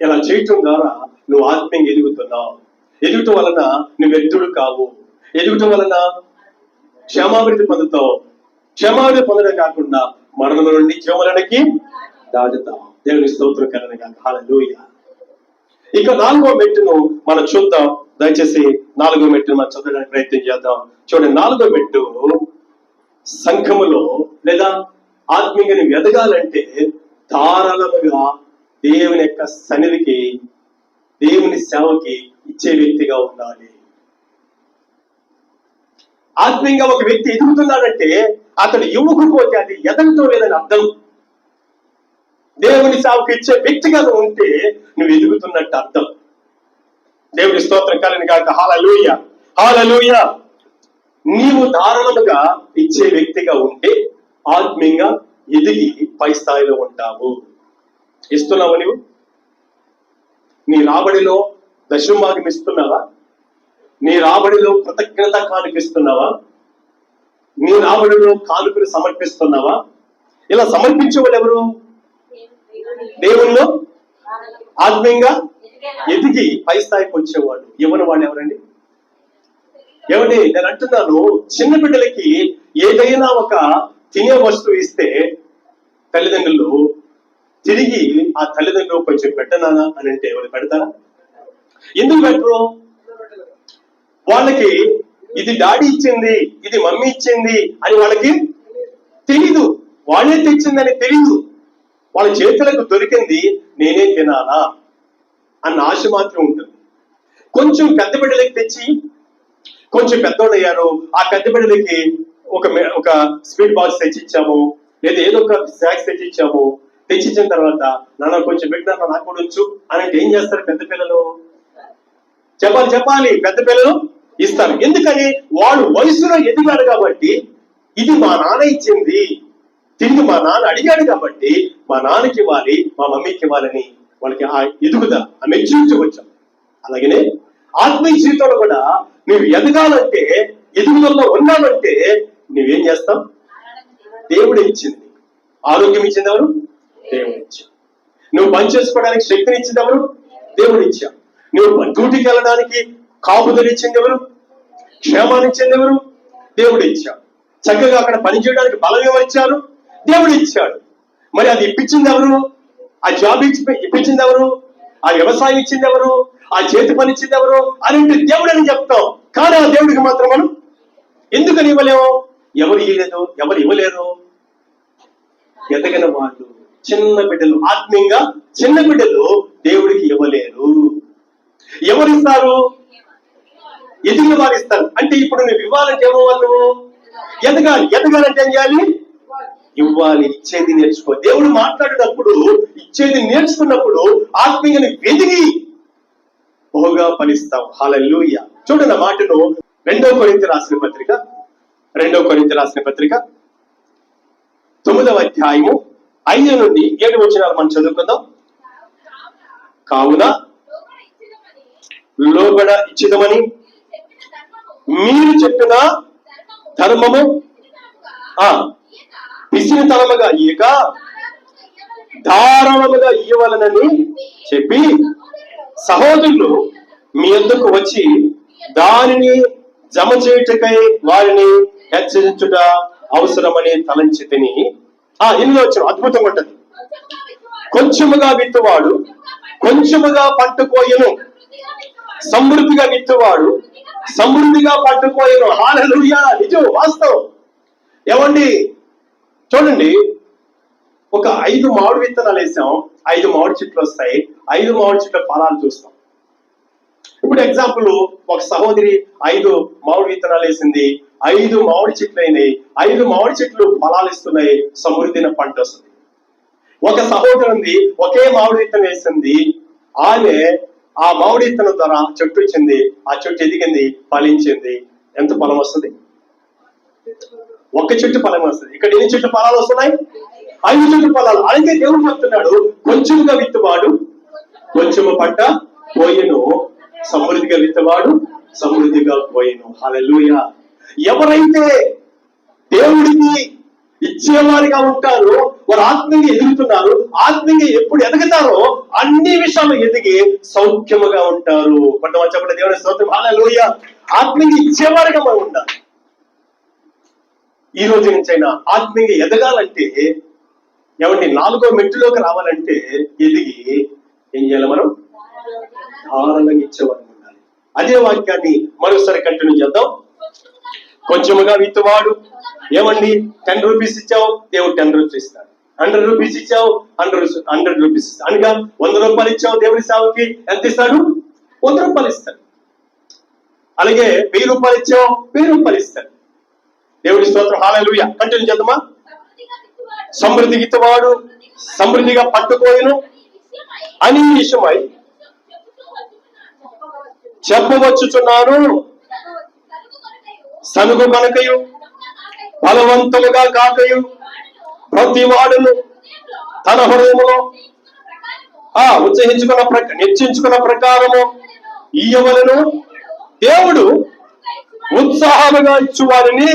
[SPEAKER 1] ఇలా చేయటం ద్వారా నువ్వు ఆత్మీయంగా ఎదుగుతున్నావు. ఎదుగుటం వలన నువ్వు వ్యక్తుడు కావు. ఎదుగుటం వలన క్షేమాభివృద్ధి పొందుతావు. క్షేమాభివృద్ధి పొందడం కాకుండా మరణం నుండి జీవములకి దాటుతావు. దేవుని స్తోత్రం కలగ. హల్లెలూయా. ఇక 4వ మెట్టును మనం చూద్దాం. దయచేసి 4వ మెట్టును మనం చదవడానికి ప్రయత్నం చేద్దాం. చూడండి, 4వ మెట్టు సంఘములో లేదా ఆత్మీయంగా నువ్వు ఎదగాలంటే ధారాళముగా దేవుని యొక్క సన్నిధికి, దేవుని సేవకి ఇచ్చే వ్యక్తిగా ఉండాలి. ఆత్మీయంగా ఒక వ్యక్తి ఎదుగుతున్నాడంటే అతడు ఇవ్వకపోతే అది ఎదగటం లేదని అర్థం. దేవుని సేవకు ఇచ్చే వ్యక్తిగా ఉంటే నువ్వు ఎదుగుతున్నట్టు అర్థం. దేవుని స్తోత్రం కలుగును గాక. హల్లెలూయా, హల్లెలూయా. నీవు ధారాళముగా ఇచ్చే వ్యక్తిగా ఉంటే ఆత్మీయంగా ఎదిగి పై స్థాయిలో ఉంటావు. ఇస్తున్నావు నువ్వు? నీ రాబడిలో దశమభాగం ఇస్తున్నావా? నీ రాబడిలో కృతజ్ఞత కానుకిస్తున్నావా? నీ రాబడిలో కానుకలు సమర్పిస్తున్నావా? ఇలా సమర్పించే వాళ్ళు ఎవరు? దేవుల్లో ఆత్మీయంగా ఎదిగి పై స్థాయికి వచ్చేవాడు. ఇవ్వని వాడు ఎవరండి? ఏమండి, నేను అంటున్నాను, చిన్న బిడ్డలకి ఏదైనా ఒక తినే వస్తువు ఇస్తే తల్లిదండ్రులు తిరిగి ఆ తల్లిదండ్రులు కొంచెం పెట్టనానా అని అంటే ఎవరు పెడతారా? ఎందుకు పెట్టరు? వాళ్ళకి ఇది డాడీ ఇచ్చింది, ఇది మమ్మీ ఇచ్చింది అని వాళ్ళకి తెలీదు. వాళ్ళే తెచ్చిందని తెలీదు. వాళ్ళ చేతులకు దొరికింది నేనే తినాలా అన్న ఆశ మాత్రం ఉంటుంది. కొంచెం పెద్ద బిడ్డలకి తెచ్చి, కొంచెం పెద్దోళ్ళు అయ్యారు, ఆ పెద్ద బిడ్డలకి ఒక స్వీట్ బాక్స్ తెచ్చిచ్చాము, లేదా ఏదో ఒక స్నాక్స్ తెచ్చిచ్చాము. తెచ్చిచ్చిన తర్వాత నాన్న కొంచెం పెట్టినా నాకు కూడా వచ్చు అని అంటే ఏం చేస్తారు పెద్ద పిల్లలు? చెప్పాలి పెద్ద పిల్లలు ఇస్తారు. ఎందుకని? వాళ్ళు వయసులో ఎదిగారు కాబట్టి ఇది మా నాన్న ఇచ్చింది, తిరిగి మా నాన్న అడిగాడు కాబట్టి మా నాన్నకి ఇవ్వాలి, మా మమ్మీకి ఇవ్వాలని వాళ్ళకి ఆ ఎదుగుదల, ఆ మెచ్యూరిటీ వచ్చాం. అలాగనే ఆత్మీయ జీవితంలో కూడా నువ్వు ఎదగాలంటే, ఎదుగుదలలో ఉన్నావంటే నువ్వేం చేస్తావు? దేవుడు ఇచ్చింది. ఆరోగ్యం ఇచ్చింది ఎవరు? దేవుడు ఇచ్చావు. నువ్వు పని చేసుకోవడానికి శక్తిని ఇచ్చింది ఎవరు? దేవుడు ఇచ్చావు. నువ్వు డ్యూటీకి వెళ్ళడానికి కాపుదలు ఇచ్చింది ఎవరు? క్షేమాన్ని ఇచ్చింది ఎవరు? దేవుడు ఇచ్చాడు. చక్కగా అక్కడ పని చేయడానికి బలం ఎవరిచ్చారు? దేవుడు ఇచ్చాడు. మరి అది ఇప్పించింది ఎవరు? ఆ జాబ్ ఇప్పించింది ఎవరు? ఆ వ్యవసాయం ఇచ్చింది ఎవరు? ఆ చేతి పని ఇచ్చింది ఎవరు అని దేవుడు అని చెప్తాం. కానీ ఆ దేవుడికి మాత్రం మనం ఎందుకని ఇవ్వలేము? ఎవరు ఇవ్వలేదు, ఎవరు ఇవ్వలేరు? ఎదగిన వాళ్ళు, చిన్న బిడ్డలు, ఆత్మీయంగా చిన్న బిడ్డలు దేవుడికి ఇవ్వలేరు. ఎవరిస్తారు? ఎదిగిన వారు ఇస్తారు. అంటే ఇప్పుడు నువ్వు ఇవ్వాలంటే ఏమవ్వాలి? నువ్వు ఎదగాలంటే ఏం చేయాలి? ఇవ్వాలి. ఇచ్చేది నేర్చుకో. దేవుడు మాట్లాడినప్పుడు ఇచ్చేది నేర్చుకున్నప్పుడు ఆత్మీయంగా ఎదిగి బహుగా ఫలిస్తావు. హల్లెలూయా. చూడండి మాటను 2వ కొరింథీ రాసిన పత్రిక 9వ అధ్యాయము 5 నుండి 7 వచనాలు మనం చదువుకుందాం. కావున లోబడ ఇచ్చిదమని మీరు చెప్పిన ధర్మము పిసినితనముగా ఇయ్యక ధారాళముగా ఇయ్యవలనని చెప్పి సహోదరులు మీ యొద్దకు వచ్చి దానిని జమ చేయుటకై వారిని హెచ్చరించుట అవసరమని తలంచి తిని. ఇందులో వచ్చిన అద్భుతం ఉంటది. కొంచెముగా విత్తువాడు కొంచెముగా పట్టుకోయను, సమృద్ధిగా విత్తువాడు సమృద్ధిగా పట్టుకోయను. హల్లెలూయా. నిజం, వాస్తవం. ఏమండి చూడండి, ఒక 5 మామిడి విత్తనాలు వేసాం, 5 మామిడి చెట్లు వస్తాయి. 5 మామిడి చెట్ల ఫలాలు చూస్తాం. ఇప్పుడు ఎగ్జాంపుల్, ఒక సహోదరి 5 మామిడి విత్తనాలు వేసింది, 5 మామిడి చెట్లు అయినాయి, 5 మామిడి చెట్లు ఫలాలు ఇస్తున్నాయి, సమృద్ధిన పంట వస్తుంది. ఒక సహోదరు ఉంది, ఒకే మామిడి విత్తనం వేసింది, ఆమె ఆ మామిడి విత్తనం ద్వారా చెట్టు వచ్చింది, ఆ చెట్టు ఎదిగింది, ఫలించింది. ఎంత ఫలం వస్తుంది? ఒక్క చెట్టు ఫలం వస్తుంది. ఇక్కడ ఎన్ని చెట్టు ఫలాలు వస్తున్నాయి? 5 చెట్టు ఫలాలు. అలాగే దేవుడు చెప్తున్నాడు, కొంచెంగా విత్తువాడు కొంచెము పంట పోయెను, సమృద్ధిగా విత్తవాడు సమృద్ధిగా పోయెను. హల్లెలూయా. ఎవరైతే దేవుడికి ఇచ్చేవారిగా ఉంటారో వారు ఆత్మీయంగా ఎదుగుతున్నారు. ఆత్మీయంగా ఎప్పుడు ఎదుగుతారో అన్ని విషయాలు ఎదిగి సౌఖ్యముగా ఉంటారు. కొంతమంది చెప్పండి దేవుని స్తోత్రం. హల్లెలూయా. ఆత్మీయంగా ఇచ్చేవారిగా మనం ఉండాలి. ఈ రోజు నుంచైనా ఆత్మీయంగా ఎదగాలంటే, ఏమంటే 4వ మెట్టులోకి రావాలంటే ఎదిగి ఏం చేయాలి? మనం ధారాళంగా ఇచ్చేవారు ఉండాలి. అదే వాక్యాన్ని మరోసారి కంటిన్యూ చేద్దాం. కొంచెముగా విత్తువాడు, ఏమండి 10 రూపీస్ ఇచ్చావు, దేవుడు 10 రూపీస్ ఇస్తాడు. 100 రూపీస్ ఇచ్చావు, 100 రూపీస్ ఇస్తాడు. అనగా 100 రూపాయలు ఇచ్చావు, దేవుడి సేవకి ఎంత ఇస్తాడు? 100 రూపాయలు ఇస్తాడు. అలాగే 1000 రూపాయలు ఇచ్చావు, 1000 రూపాయలు ఇస్తాడు. దేవుడి స్తోత్రం. హల్లెలూయా. కంటిన్యూ చేద్దామా? సమృద్ధి ఇత్తవాడు సమృద్ధిగా పట్టుకోయను అని విషయమై చెప్పవచ్చుచున్నాను. సనుగు కనుకయు బలవంతముగా కాకయు ప్రతి వాడును తన హృదయములో నిశ్చయించుకున్న ప్రకారము ఇయ్యవలెను. దేవుడు ఉత్సాహముగా ఇచ్చువారిని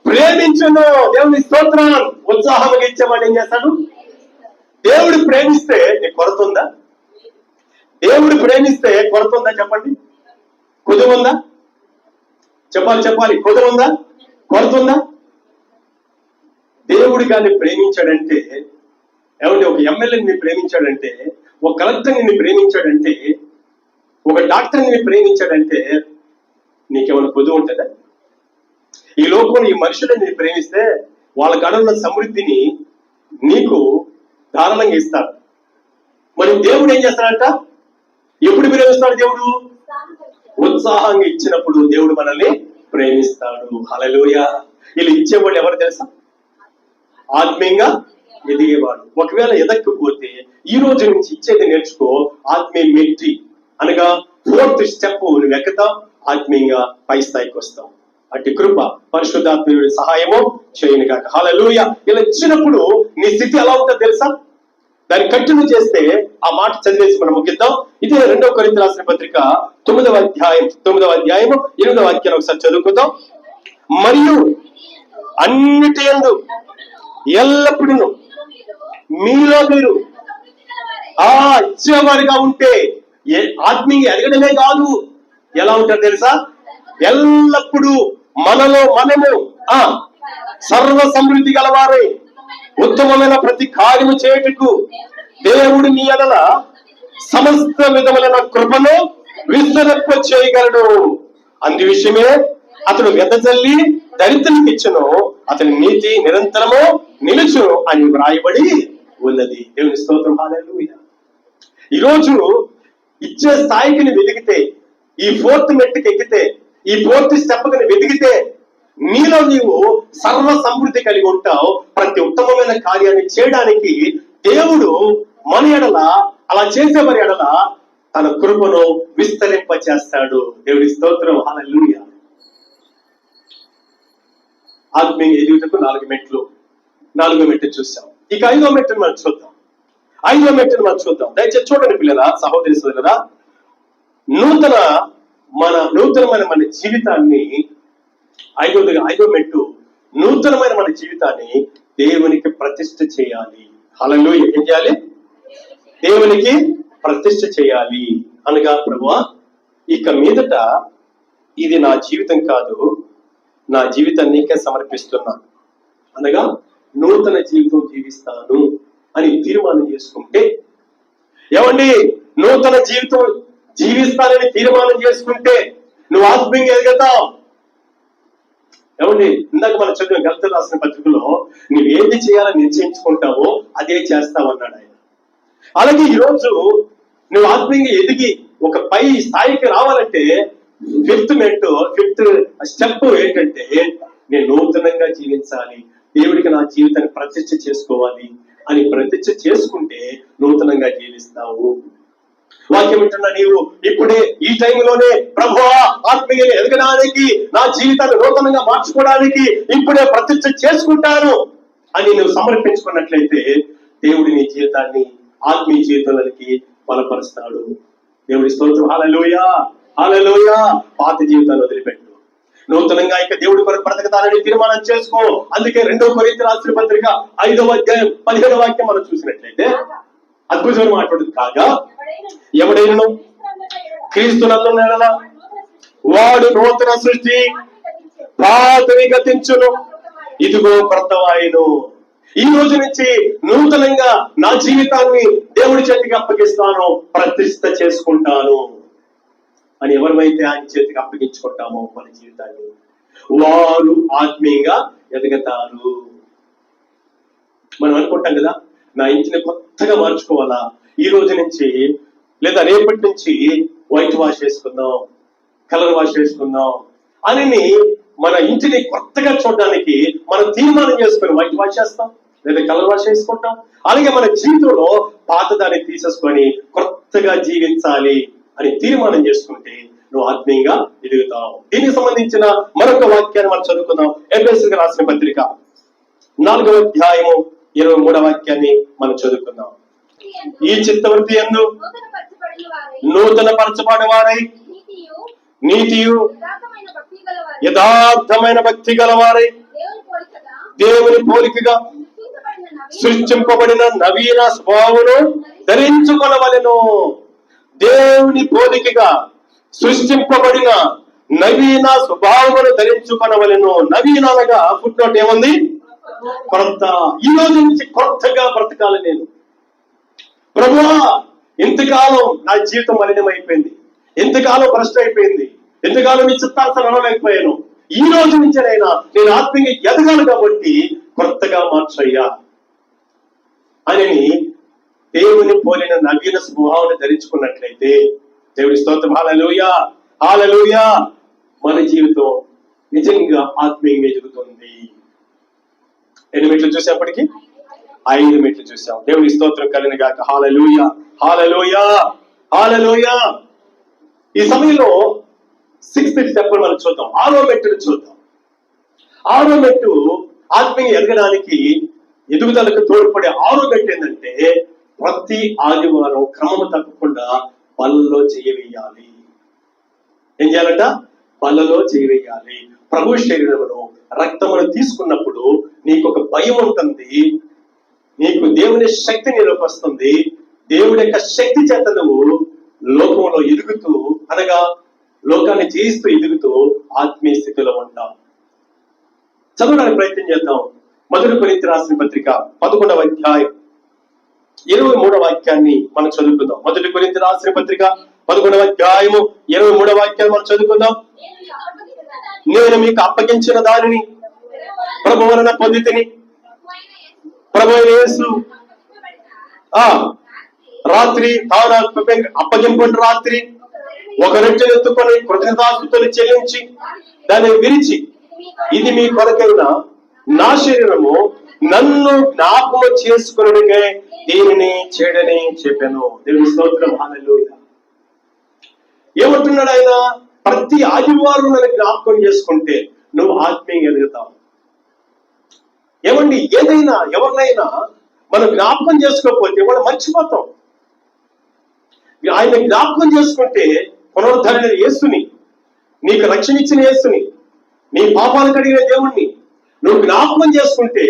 [SPEAKER 1] ప్రేమించును. దేవుని స్తోత్రం. ఉత్సాహముగా ఇచ్చేవాడు ఏం చేస్తాడు? దేవుడు ప్రేమిస్తే నీకు కొరత ఉందా? దేవుడు ప్రేమిస్తే కొరత ఉందా? చెప్పండి. కుదురు ఉందా? చెప్పాలి. కుదురు ఉందా? కొరత ఉందా? దేవుడు కానీ ప్రేమించాడంటే, ఏమంటే ఒక ఎమ్మెల్యేని ప్రేమించాడంటే, ఒక కలెక్టర్ నిన్ను ప్రేమించాడంటే, ఒక డాక్టర్ నిన్ను ప్రేమించాడంటే నీకేమైనా కుదురు ఉంటుందా? ఈ లోకంలో ఈ మనుషులను నేను ప్రేమిస్తే వాళ్ళ కడున్న సమృద్ధిని నీకు ధారాళంగా ఇస్తాడు. మరి దేవుడు ఏం చేస్తాడంట? ఎప్పుడు ప్రేమిస్తాడు దేవుడు? ఉత్సాహంగా ఇచ్చినప్పుడు దేవుడు మనల్ని ప్రేమిస్తాడు. హల్లెలూయా. వీళ్ళు ఇచ్చేవాడు ఎవరు తెలుసా? ఆత్మీయంగా ఎదిగేవాడు. ఒకవేళ ఎదగకపోతే ఈ రోజు నుంచి ఇచ్చేది నేర్చుకో. ఆత్మీయ మెట్రి అనగా 4th స్టెప్ నువ్వు ఎక్కుతావు, ఆత్మీయంగా పై స్థాయికి వస్తావు. అట్టి కృప పరిశుద్ధాత్మీయుడి సహాయము చేయను గాక. హల్లెలూయా. ఇలా ఇచ్చినప్పుడు నీ స్థితి ఎలా ఉంటుందో తెలుసా? దాన్ని కంటిన్యూ చేస్తే ఆ మాట చదివేసి మనం ముగిద్దాం. ఇదే 2వ కొరింథీయులకు రాసిన పత్రిక 9వ అధ్యాయము 8వ వాక్యాన్ని ఒకసారి చదువుకుందాం. మరియు అన్నిటియందు ఎల్లప్పుడూ మీలో మీరు ఇచ్చేవారిగా ఉంటే ఆత్మీయంగా ఎదగడమే కాదు, ఎలా ఉంటారు తెలుసా? ఎల్లప్పుడూ మనలో మనము సర్వ సమృద్ధి గలవారే ఉత్తమమైన ప్రతి కార్యము చేయుటకు దేవుడు మీ ఎడల సమస్త విధములైన కృపను విస్తరింప చేయగలడు. అందు విషయమే అతడు వెదజల్లి దరిద్రునికి ఇచ్చును, అతని నీతి నిరంతరము నిలుచు అని వ్రాయబడి ఉన్నది. దేవుని స్తోత్రం. హల్లెలూయా. ఈరోజు ఇచ్చే స్థాయికి నువ్వు ఎదిగితే, ఈ 4th మెట్టుకి ఎక్కితే, ఈ 4th స్టెప్ కి వెదిగితే నీలో నీవు సర్వ సమృద్ధి కలిగి ఉంటావు. ప్రతి ఉత్తమమైన కార్యాన్ని చేయడానికి దేవుడు మన ఎడల, అలా చేసేవారి ఎడల తన కృపను విస్తరింప చేస్తాడు. దేవుడి స్తోత్రం. హల్లెలూయా. ఆత్మీయ ఎదుగుటకు 4 మెట్లు. 4వ మెట్టు చూసాం. ఇక 5వ మెట్టును మనం చూద్దాం. 5వ మెట్టును మనం చూద్దాం. దయచేసి చూడండి పిల్లరా, సహోదరి సోదరులారా. నూతనమైన మన జీవితాన్ని, 5వ మెట్టు నూతనమైన మన జీవితాన్ని దేవునికి ప్రతిష్ఠ చేయాలి. హల్లెలూయా. ఏం చేయాలి? దేవునికి ప్రతిష్ఠ చేయాలి. అనగా ప్రభువా, ఇక మీదట ఇది నా జీవితం కాదు, నా జీవితాన్ని నీకే సమర్పిస్తున్నా, అనగా నూతన జీవితం జీవిస్తాను అని తీర్మానం చేసుకుంటే, ఏమండి నూతన జీవితం జీవిస్తానని తీర్మానం చేసుకుంటే నువ్వు ఆత్మీయంగా ఎదుగుతావు. ఏమండి ఇందాక మనం చదివిన గలతీయులకు రాసిన పత్రికలో నువ్వేది చేయాలని నిశ్చయించుకుంటావో అదే చేస్తావు అన్నాడు ఆయన. అలాగే ఈరోజు నువ్వు ఆత్మీయంగా ఎదిగి ఒక పై స్థాయికి రావాలంటే 5th స్టెప్ ఏంటంటే, నేను నూతనంగా జీవించాలి, దేవుడికి నా జీవితాన్ని ప్రతిష్ఠ చేసుకోవాలి అని ప్రతిష్ఠ చేసుకుంటే నూతనంగా జీవిస్తావు. వాక్యం వింటున్నా నీవు ఇప్పుడే ఈ టైంలోనే ప్రభువా ఆత్మీయ ఎదగడానికి, నా జీవితాన్ని నూతనంగా మార్చుకోవడానికి ఇప్పుడే ప్రతిష్ఠ చేసుకుంటాను అని నువ్వు సమర్పించుకున్నట్లయితే దేవుడి నీ జీవితాన్ని ఆత్మీయ జీవితాలకి బలపరుస్తాడు. దేవుడి స్తోత్రం. హల్లెలూయా, హల్లెలూయా. పాత జీవితాన్ని వదిలిపెట్టు, నూతనంగా ఇక దేవుడి కొరకు బ్రతకతానని తీర్మానం చేసుకో. అందుకే 2 కొరింథీయుల రాసిన పత్రిక 5వ అధ్యాయం 15వ వాక్యం మనం చూసినట్లయితే అద్భుతమైన మాట్లాడుతుంది. కాగా ఎవడైనా క్రీస్తునందున్న యెడల వాడు నూతన సృష్టి, పాతవి గతించును, ఇదిగో క్రొత్తవాయును. ఈ రోజు నుంచి నూతనంగా నా జీవితాన్ని దేవుడి చేతికి అప్పగిస్తాను, ప్రతిష్ఠ చేసుకుంటాను అని ఎవరైతే ఆయన చేతికి అప్పగించుకుంటామో మన జీవితాన్ని, వారు ఆత్మీయంగా ఎదగతారు. మనం అనుకుంటాం కదా, నా ఇంటిని కొత్తగా మార్చుకోవాలా, ఈ రోజు నుంచి లేదా రేపటి నుంచి వైట్ వాష్ చేసుకుందాం, కలర్ వాష్ చేసుకుందాం అని మన ఇంటిని కొత్తగా చూడడానికి మనం తీర్మానం చేసుకుని వైట్ వాష్ చేస్తాం లేదా కలర్ వాష్ చేసుకుంటాం. అలాగే మన జీవితంలో పాతదాన్ని తీసేసుకొని కొత్తగా జీవించాలి అని తీర్మానం చేసుకుంటే నువ్వు ఆత్మీయంగా ఎదుగుతావు. దీనికి సంబంధించిన మరొక వాక్యాన్ని మనం చదువుకుందాం. ఎఫెసీయులకు రాసిన పత్రిక 4వ అధ్యాయము 23వ వాక్యాన్ని మనం చదువుకుందాం. ఈ చిత్తవృత్తి యందు నూతన పరచబడిన వారై నీతియు యథార్థమైన భక్తి గలవారై దేవుని పోలికగా సృష్టింపబడిన నవీన స్వభావమును ధరించుకొనవలెను. దేవుని పోలికగా సృష్టింపబడిన నవీన స్వభావమును ధరించుకొనవలెను. నవీన అనగా ఫుట్నోట్ ఏముంది? కొత్త. ఈ రోజు నుంచి కొత్తగా బ్రతకాలి నేను. ప్రభువా, ఇంతకాలం నా జీవితం మలినమైపోయింది, ఎంతకాలం భ్రష్ట అయిపోయింది, ఎంతకాలం నీ చిత్తార్థం అనలేకపోయాను. ఈ రోజు నుంచేనైనా నేను ఆత్మీయంగా ఎదగాలి కాబట్టి కొత్తగా మార్చయ్యా అని దేవుని పోలిన నవీన స్వభావాన్ని ధరించుకున్నట్లయితే దేవుడి స్తోత్రం. హల్లెలూయా, హల్లెలూయా. మన జీవితం నిజంగా ఆత్మీయంగా ఎదుగుతుంది. ఎన్ని మెట్లు చూసేప్పటికీ 5 మెట్లు చూసాం. దేవుడి స్తోత్రం కలిగిన గాక. హల్లెలూయా, హల్లెలూయా, హల్లెలూయా. ఈ సమయంలో 6th స్టెప్ మనం చూద్దాం. 6వ మెట్టును చూద్దాం. 6వ మెట్టు ఆత్మీయ ఎదగడానికి, ఎదుగుదలకు తోడ్పడే 6వ మెట్టు ఏంటంటే ప్రతి ఆదివారం క్రమము తప్పకుండా బల్లలో చేయవేయాలి. ఏం చేయాలంట? బల్లలో చేయవేయాలి. ప్రభు శరీరమును రక్తమును తీసుకున్నప్పుడు నీకు ఒక భయం ఉంటుంది, నీకు దేవుని శక్తి నీలోకి వస్తుంది. దేవుడి యొక్క శక్తి చేత నువ్వు లోకంలో ఎదుగుతూ, అనగా లోకాన్ని జయిస్తూ ఎదుగుతూ ఆత్మీయ స్థితిలో ఉంటాం. చదవడానికి ప్రయత్నం చేద్దాం. 1 కొరింథీయులకు రాసిన పత్రిక 11వ అధ్యాయం 23వ వాక్యాన్ని మనం చదువుకుందాం. 1 కొరింథీయులకు రాసిన పత్రిక 11వ అధ్యాయము 23వ వాక్యాన్ని మనం చదువుకుందాం. నేను మీకు అప్పగించిన దానిని ప్రభువు వలన పొందితిని, ప్రభువైన యేసు రాత్రి తాను అప్పగింపుడు రాత్రి ఒక రొట్టెను ఎత్తుకొని కృతజ్ఞతాస్తుతులు చెల్లించి దాన్ని విరిచి, ఇది మీ కొరకైన నా శరీరము, నన్ను జ్ఞాపకము చేసుకున్నకే దీనిని చేయడని చెప్పాను. దేవుని స్తోత్రం. హల్లెలూయా. ఏమంటున్నాడు ఆయన? ప్రతి ఆదివారం నన్ను జ్ఞాపకం చేసుకుంటే నువ్వు ఆత్మీయంగా ఎదుగుతావు. ఏమండి, ఏదైనా ఎవరినైనా మనం జ్ఞాపకం చేసుకోకపోతే మనం మర్చిపోతాం. ఆయన జ్ఞాపకం చేసుకుంటే పునరుద్ధరణ యేసుని, నీకు రక్షణ ఇచ్చిన యేసుని, నీ పాపాలు కడిగిన దేవుణ్ణి నువ్వు జ్ఞాపకం చేసుకుంటే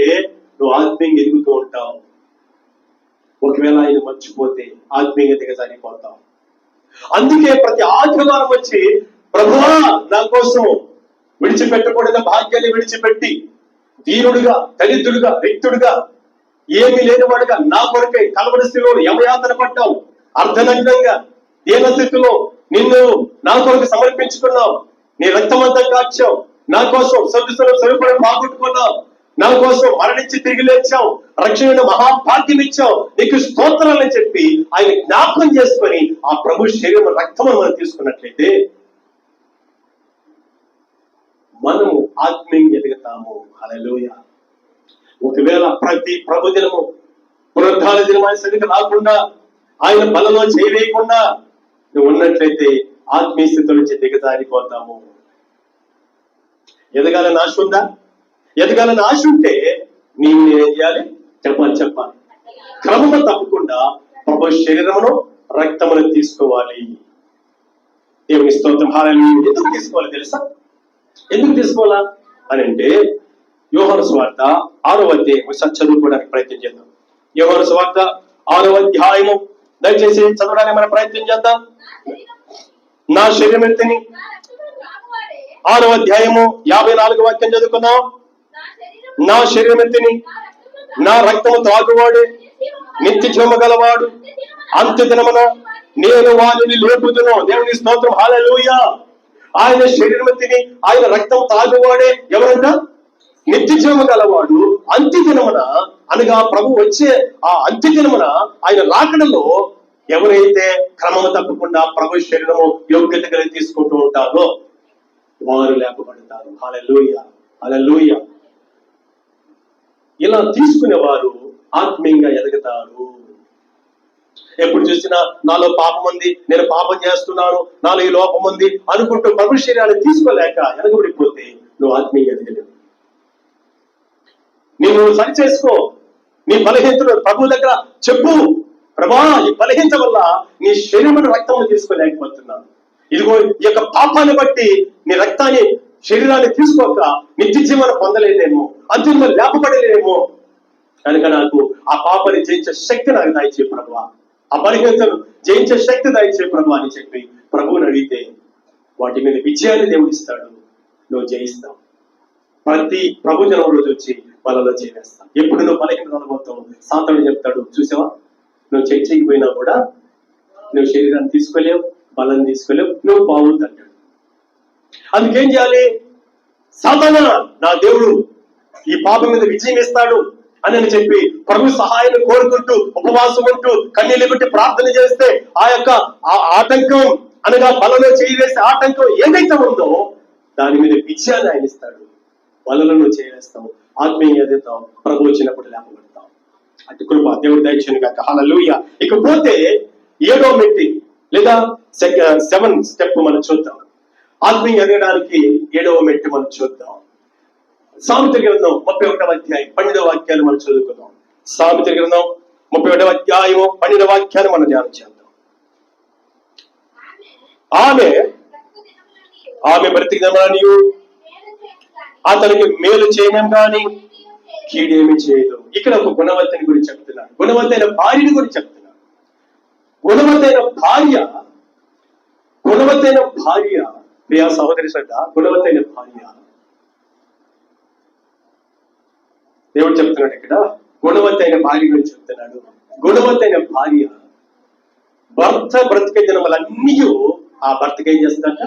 [SPEAKER 1] నువ్వు ఆత్మీయంగా ఎదుగుతూ ఉంటావు. ఒకవేళ ఆయన మర్చిపోతే ఆత్మీయంగా దిగజారిపోతావు. అందుకే ప్రతి ఆదివారం వచ్చి ప్రభువా నా కోసం విడిచిపెట్టకూడని భాగ్యాన్ని విడిచిపెట్టి దీనుడుగా, దరిద్రుడుగా, రిక్తుడుగా, ఏమీ లేనివాడుగా నా కొరకై కలవరి స్థితిలో యమయాతన పడ్డావు. అర్ధనగ్నంగా దీనస్థితిలో నిన్ను నా కొరకు సమర్పించుకున్నావు. నీ రక్తమంతా కాచావు. నా కోసం సరిపడి బాగుట్టుకున్నావు. నా కోసం మరణించి తిరిగి లేచావు. రక్షణ మహాభాగ్యం ఇచ్చావు. నీకు స్తోత్రాలని చెప్పి ఆయన జ్ఞాపకం చేసుకొని ఆ ప్రభు శరీరం రక్తమును మనం తీసుకున్నట్లయితే మనము ఆత్మీయంగా ఎదుగుతాము. హల్లెలూయా. ఒకవేళ ప్రతి ప్రభు దినము పునరుద్ధాన దినమైన సరిగ్గా రాకుండా ఆయన బలలో చేయలేకుండా నువ్వు ఉన్నట్లయితే ఆత్మీయ స్థితి నుంచి దిగజారిపోతాము. ఎదగాలని ఆశ ఉందా? ఎదగాలని ఆశ ఉంటే నీవు నేనేం చేయాలి? చెప్పాలి. క్రమము తప్పకుండా ప్రభు శరీరమును రక్తమును తీసుకోవాలి. దేవుని స్తోత్రం. హల్లెలూయా. ఎందుకు తీసుకోవాలి తెలుసా? ఎందుకు తీసుకోవాలా అని అంటే యోహాను సువార్త 6వ అధ్యాయం చదువుకోవడానికి ప్రయత్నం చేద్దాం. యోహాను సువార్త 6వ అధ్యాయము దయచేసి చదవడానికి మనం ప్రయత్నం చేద్దాం. నా శరీరం ఎత్తని 6వ అధ్యాయము 54వ వాక్యం చదువుకుందాం. నా శరీరం ఎత్తిని నా రక్తము త్రాగువాడే నిత్య జీవము గలవాడు, అంత్య దినమున నేను వారిని లేపుదును. దేవుని స్తోత్రం. హల్లెలూయా. ఆయన శరీరం ఎత్తిని ఆయన రక్తం త్రాగువాడే ఎవరంట? నిత్య జీవము గలవాడు, అంత్య దినమున అనగా ప్రభు వచ్చే ఆ అంత్య దినమున ఆయన రాకడలో ఎవరైతే క్రమము తప్పకుండా ప్రభు శరీరము యోగ్యత కలిగి తీసుకుంటూ ఉంటారో వారు లేపబడతారు. హల్లెలూయా. హల్లెలూయా. ఇలా తీసుకునేవారు ఆత్మీయంగా ఎదుగుతారు. ఎప్పుడు చూసినా నాలో పాపం ఉంది, నేను పాపం చేస్తున్నాను, నాలో ఈ లోపం ఉంది అనుకుంటూ ప్రభు శరీరాన్ని తీసుకోలేక ఎనగబడిపోతే నువ్వు ఆత్మీయంగా ఎదగలేవు. నీవు సరి చేసుకో. నీ బలహీనతలు ప్రభు దగ్గర చెప్పు. ప్రభా, ఈ బలహీనత వల్ల నీ శరీరమును రక్తము తీసుకోలేకపోతున్నాను. ఇదిగో ఈ యొక్క పాపాన్ని బట్టి నీ రక్తాన్ని శరీరాన్ని తీసుకోక నిత్య జీవనం పొందలేదేమో, అంతిమ లేపబడలేదేమో, కనుక నాకు ఆ పాపాన్ని జయించే శక్తి నాకు దయచే ప్రభువా, ఆ బలహీనతను జయించే శక్తి దయచే ప్రభు అని చెప్పి ప్రభువుని అడిగితే వాటి మీద విజయాన్ని దేవుడిస్తాడు. నువ్వు జయిస్తావు. ప్రతి ప్రభు జనం రోజు వచ్చి బలలో చేస్తావు. ఎప్పుడు నువ్వు బలహీన అనుభవం సాతాను చెప్తాడు, చూసావా నువ్వు చర్చికి పోయినా కూడా నువ్వు శరీరాన్ని తీసుకోలేవు, బలం తీసుకోలేవు, నువ్వు బాగుంది అంటాడు. అందుకేం చేయాలి? సాతానా, నా దేవుడు ఈ పాపం మీద విజయం ఇస్తాడు అని చెప్పి ప్రభు సహాయాన్ని కోరుకుంటూ ఉపవాసం ఉంటూ కన్నీళ్లు పెట్టి ప్రార్థన చేస్తే ఆ యొక్క ఆటంకం అనగా బలలో చేయివేసే ఆటంకం ఏదైతే ఉందో దాని మీద విజయాన్ని ఆయన ఇస్తాడు. బలలో చేయేస్తాం, ఆత్మీయంగా ఎదుగుతాం, ప్రభు వచ్చినప్పుడు లేపబడతాం. అటు కృప దేవుడు దయచేయను గాక. హల్లెలూయా. ఇకపోతే 7వ మెట్టి లేదా 7th స్టెప్ మనం చూద్దాం. ఆత్మీయంగా ఎదగడానికి 7వ మెట్టి మనం చూద్దాం. సామెతల గ్రంథం 31వ అధ్యాయం 12వ వాక్యాలు మనం చదువుకుందాం. సామెతల గ్రంథం 31వ అధ్యాయం 12వ వాక్యాన్ని మనం ధ్యానం చేద్దాం. ఆమె బ్రతికి దినములనియు అతనికి మేలు చేయడం కానీ కీడేమి చేయదు. ఇక్కడ ఒక గుణవతిని గురించి చెప్తున్నాడు. గుణవతైన భార్యని గురించి చెప్తున్నాడు. గుణవతైన భార్య ప్రియా సహోదరి సొంత గుణవతైన భార్య దేవుడు చెప్తున్నాడు. ఇక్కడ గుణవతైన భార్య గురించి చెప్తున్నాడు. గుణవతైన భార్య భర్త బ్రతికే దినములన్నీ ఆ భర్తకి ఏం చేస్తుందంట?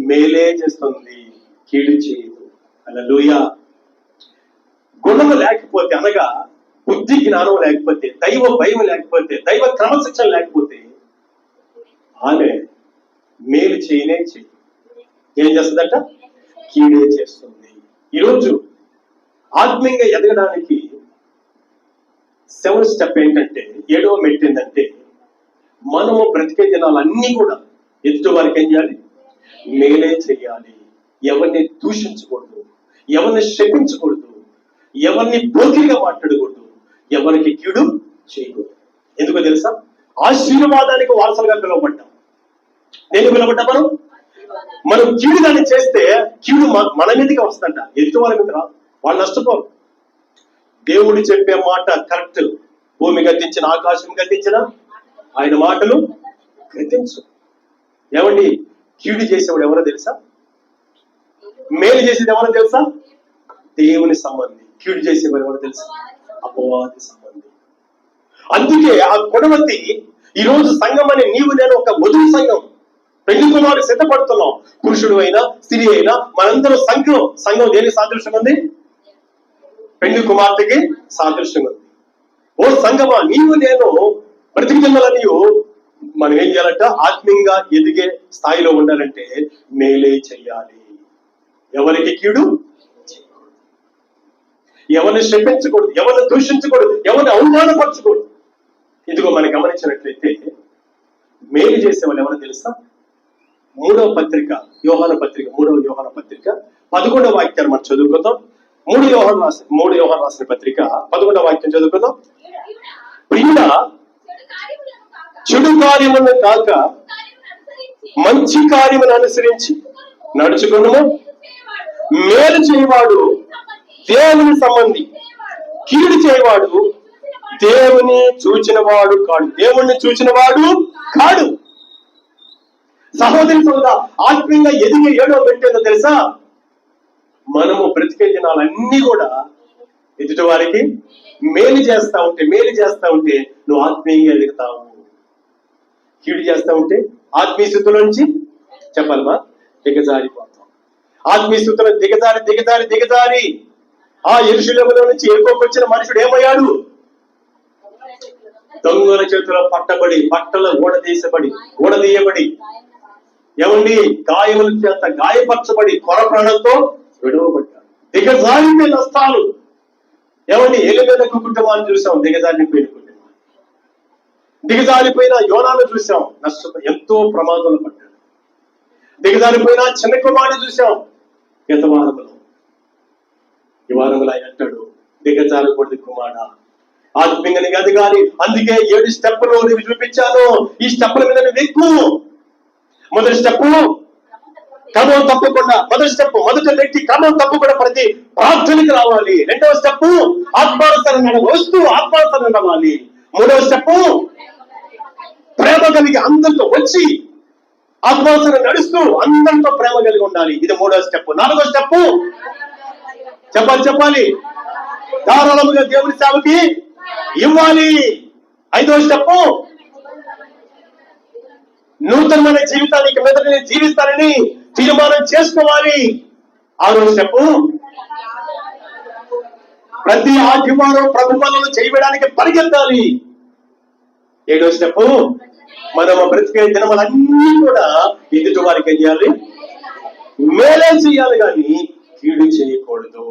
[SPEAKER 1] మేలే చేస్తుంది, కీడు చేయదు. హల్లెలూయా. గుణము లేకపోతే అనగా బుద్ధి జ్ఞానం లేకపోతే, దైవ భయం లేకపోతే, దైవ క్రమశిక్షణ లేకపోతే ఆమె మేలు చేయనే చేయదు. ఏం చేస్తుందంట? కీడే చేస్తుంది. ఈరోజు ఆత్మీయంగా ఎదగడానికి 7th స్టెప్ ఏంటంటే, 7వ మెట్టు ఏంటంటే మనము బ్రతికే దినాలన్నీ కూడా ఎదుటి వారికి ఏం చేయాలి? మేలే చేయాలి. ఎవరిని దూషించకూడదు, ఎవరిని శపించకూడదు, ఎవరిని పోకిరిగా మాట్లాడకూడదు, ఎవరికి కీడు చేయకూడదు. ఎందుకో తెలుసా? ఆశీర్వాదానికి వారసులుగా పిలువబడ్డాం. నేను పిలువబడ్డా మనం కీడు దాన్ని చేస్తే కీడు మన మీదకి వస్తుందంట, ఎదుటి వాళ్ళ మీద రాదు. వాళ్ళు నష్టపోరు. దేవుడు చెప్పే మాట కరెక్ట్. భూమి గతించిన, ఆకాశం గతించిన ఆయన మాటలు గతించు. ఏమండి, కీడు చేసేవాడు ఎవరో తెలుసా? మేలు చేసేది ఎవరో తెలుసా? దేవుని సంబంధి. కీడు చేసేవాడు ఎవరో తెలుసా? అపవాది సంబంధి. అందుకే ఆ గుణవతి ఈరోజు సంఘం అని నీవు నేను ఒక వధువు సంఘం, పెళ్లి కుమారుడు సిద్ధపడుతున్నాం. పురుషుడు అయినా స్త్రీ అయినా మనందరూ సంఘం దేనికి సాదృశ్యం ఉంది? పెళ్లి కుమార్తెకి సాదృశ్యం ఉంది. ఓ సంఘమా, నీవు నేను బ్రతికిందని మనం ఏం చేయాలంట? ఆత్మీయంగా ఎదిగే స్థాయిలో ఉండాలంటే మేలే చెయ్యాలి. ఎవరికి కీడు, ఎవరిని శపించకూడదు, ఎవరిని దూషించకూడదు, ఎవరిని అవమానపరచకూడదు. ఇదిగో మనం గమనించినట్లయితే మేలు చేసే వాళ్ళు ఎవరో తెలుసా? మూడవ పత్రిక, యోహాను పత్రిక, 3వ యోహాను పత్రిక 11వ వాక్యాన్ని మనం చదువుకుందాం. 3 యోహాను రాసిన పత్రిక 11వ వాక్యం చదువుకుందాం. ప్రియుడా, చెడు కార్యములను కాక మంచి కార్యములను అనుసరించి నడుచుకును. మేలు చేయవాడు దేవుని సంబంధి, కీడు చేయవాడు దేవుని చూచిన వాడు కాడు. దేవుణ్ణి చూచిన వాడు కాడు. సహోదరి సోదరా, ఆత్మీయంగా ఎదిగే 7వ పెట్టేదో తెలుసా? మనము బ్రతికే దినాలన్నీ కూడా ఎదుటి వారికి మేలు చేస్తా ఉంటే నువ్వు ఆత్మీయంగా ఎదుగుతావు. కీడు చేస్తా ఉంటే ఆత్మీయ స్థితిలో నుంచి చెప్పాలమా దిగజారిపోతాం. ఆత్మీయ స్థితిలో దిగజారి ఆ యెరూషలేములో నుంచి ఎరుకోకొచ్చిన మనుషుడు ఏమయ్యాడు? దొంగల చేతిలో పట్టబడి, బట్టలు ఊడదీయబడి ఏమండి గాయముల చేత గాయపరచబడి కొర ప్రాణంతో విడవబడ్డాడు. దిగజారిపోయిన నష్టాలు. ఏమండి ఎలిమెలకు కుటుంబాన్ని చూసాం, దిగజారిపోయిన కుటుంబం. దిగజారిపోయిన యోనాను చూసాం, ఎంతో ప్రమాదంలో పడ్డాడు. దిగజారిపోయిన చిన్న కుమారుని చూసాం గత వారంలో. ఈ వారంలో ఆయన అంటాడు, దిగజారకూడదు కుమారుడా, ఆత్మీయంగా ఎదగాలి. అందుకే 7 స్టెప్పులు నీకు చూపించాను. ఈ స్టెప్పుల మీద నువ్వు ఎక్కువ. మొదటి స్టెప్ క్రమం తప్పకుండా, మొదటి వ్యక్తి క్రమం తప్పకుండా ప్రతి ప్రార్థనకి రావాలి. 2వ స్టెప్ ఆత్మానుసరణ వస్తూ ఆత్మానుసరణ రావాలి. 3వ స్టెప్ ప్రేమ కలిగి అందరితో వచ్చి ఆత్మానుసరణ నడుస్తూ అందరితో ప్రేమ కలిగి ఉండాలి. ఇది 3వ స్టెప్. 4వ స్టెప్ చెప్పాలి ధారాళముగా దేవుని సేవకి ఇవ్వాలి. 5వ స్టెప్ నూతనమైన జీవితానికి మీద నేను జీవిస్తానని తీర్మానం చేసుకోవాలి. 6వ స్టెప్ ప్రతి ఆదివారం ప్రభుత్వాలను చేయడానికి పరిగెత్తాలి. 7వ స్టెప్ మనం బ్రతికే దినములన్నీ కూడా ఎదుటి వారికి ఏం చేయాలి? మేలే చేయాలి, కానీ కీడు చేయకూడదు.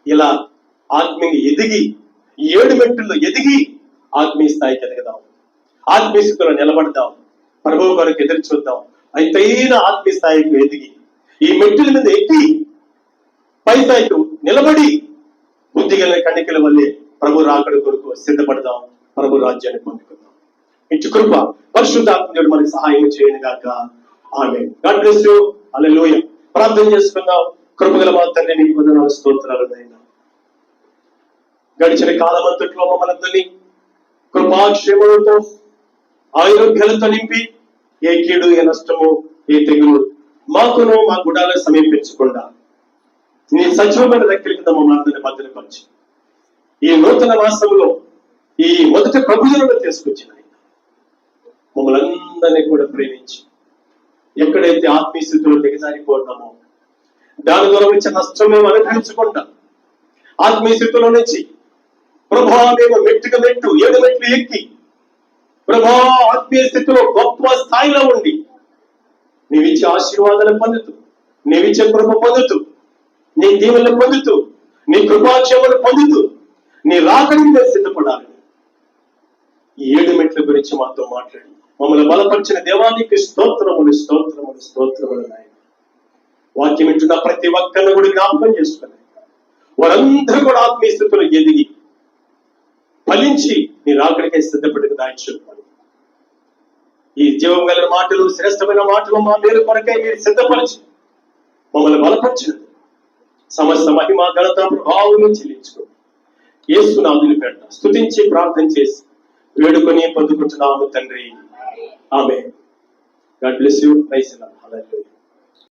[SPEAKER 1] ఇలా ఆత్మీయ ఎదిగి 7 మెట్టుల్లో ఎదిగి ఆత్మీయ స్థాయికి ఎదగదాం. ఆత్మీయ స్థితిలో నిలబడదాం. ప్రభువు కొరకు ఎదురు చూద్దాం. అయితేన ఆత్మీయ స్థాయికి ఎదిగి ఈ మెట్టుల మీద ఎక్కి పై స్థాయికి నిలబడి బుద్ధి గల కన్నికల వల్లే ప్రభు రాకడ కొరకు సిద్ధపడదాం. ప్రభు రాజ్యాన్ని పొందుకుందాం. ఇటు కృప పరిశుద్ధాత్మ మనకి సహాయం చేయను గాక. Amen. God bless you. Hallelujah. ప్రార్థన చేసుకుందాం. కృపగల మా తండ్రి, నీకు వందనాలు, స్తోత్రాలు నాయనా. గడిచిన కాలమంతట్లో మమ్మల్ని కృపాక్షేమలతో ఆరోగ్యాలతో నింపి ఏ కీడు, ఏ నష్టము, ఏ తెగులు మాకును మా గుడాలను సమీపించకుండా నీ సజీవమైన రెక్కల కింద మమ్మల్ని భద్రపరిచి ఈ నూతన మాసంలో ఈ మొదటి ప్రభుత్వంలో తీసుకొచ్చిన మమ్మల్ని అందరినీ కూడా ప్రేమించి ఎక్కడైతే ఆత్మీయ స్థితిలో దిగజారిపోతున్నామో దాని ద్వారా వచ్చే నష్టం మేము అనుభవించకుండా ఆత్మీయ స్థితిలో నుంచి ప్రభా మేము మెట్టుగా మెట్టు 7 మెట్లు ఎక్కి ప్రభా ఆత్మీయ స్థితిలో గొప్ప స్థాయిలో ఉండి నీవిచ్చే ఆశీర్వాదాలు పొందుతూ, నీవిచ్చే కృప పొందుతూ, నీ దీవెనలు పొందుతూ, నీ కృపాక్షేమలు పొందుతూ నీ రాకడి మీద సిద్ధపడాలి. ఈ 7 మెట్ల గురించి మాతో మాట్లాడి మమ్మల్ని బలపరిచిన దేవానికి స్తోత్రములు, స్తోత్రములు, స్తోత్రములు నాయన. వాక్యం వింటున్న ప్రతి ఒక్కరిని కూడా జ్ఞాపకం చేసుకున్నాయి. వారందరూ కూడా ఆత్మీయ స్థితిలో ఎదిగి ఫలించి నీ రాకడికై సిద్ధపడిన దాన్ని చెప్పాలి. ఈ జీవం కలిగిన మాటలు, శ్రేష్టమైన మాటలు మా మేలు కొరకై మీరు సిద్ధపరిచి మమ్మల్ని బలపరిచినది సమస్త మహిమ, ఘనత, ప్రభావం చెల్లించుకో. యేసునామమున పేరట స్తుతించి ప్రార్థన చేసి వేడుకొని పొందుకుంటున్నాము తండ్రి. Amen. God bless you. Praise the Lord. Hallelujah.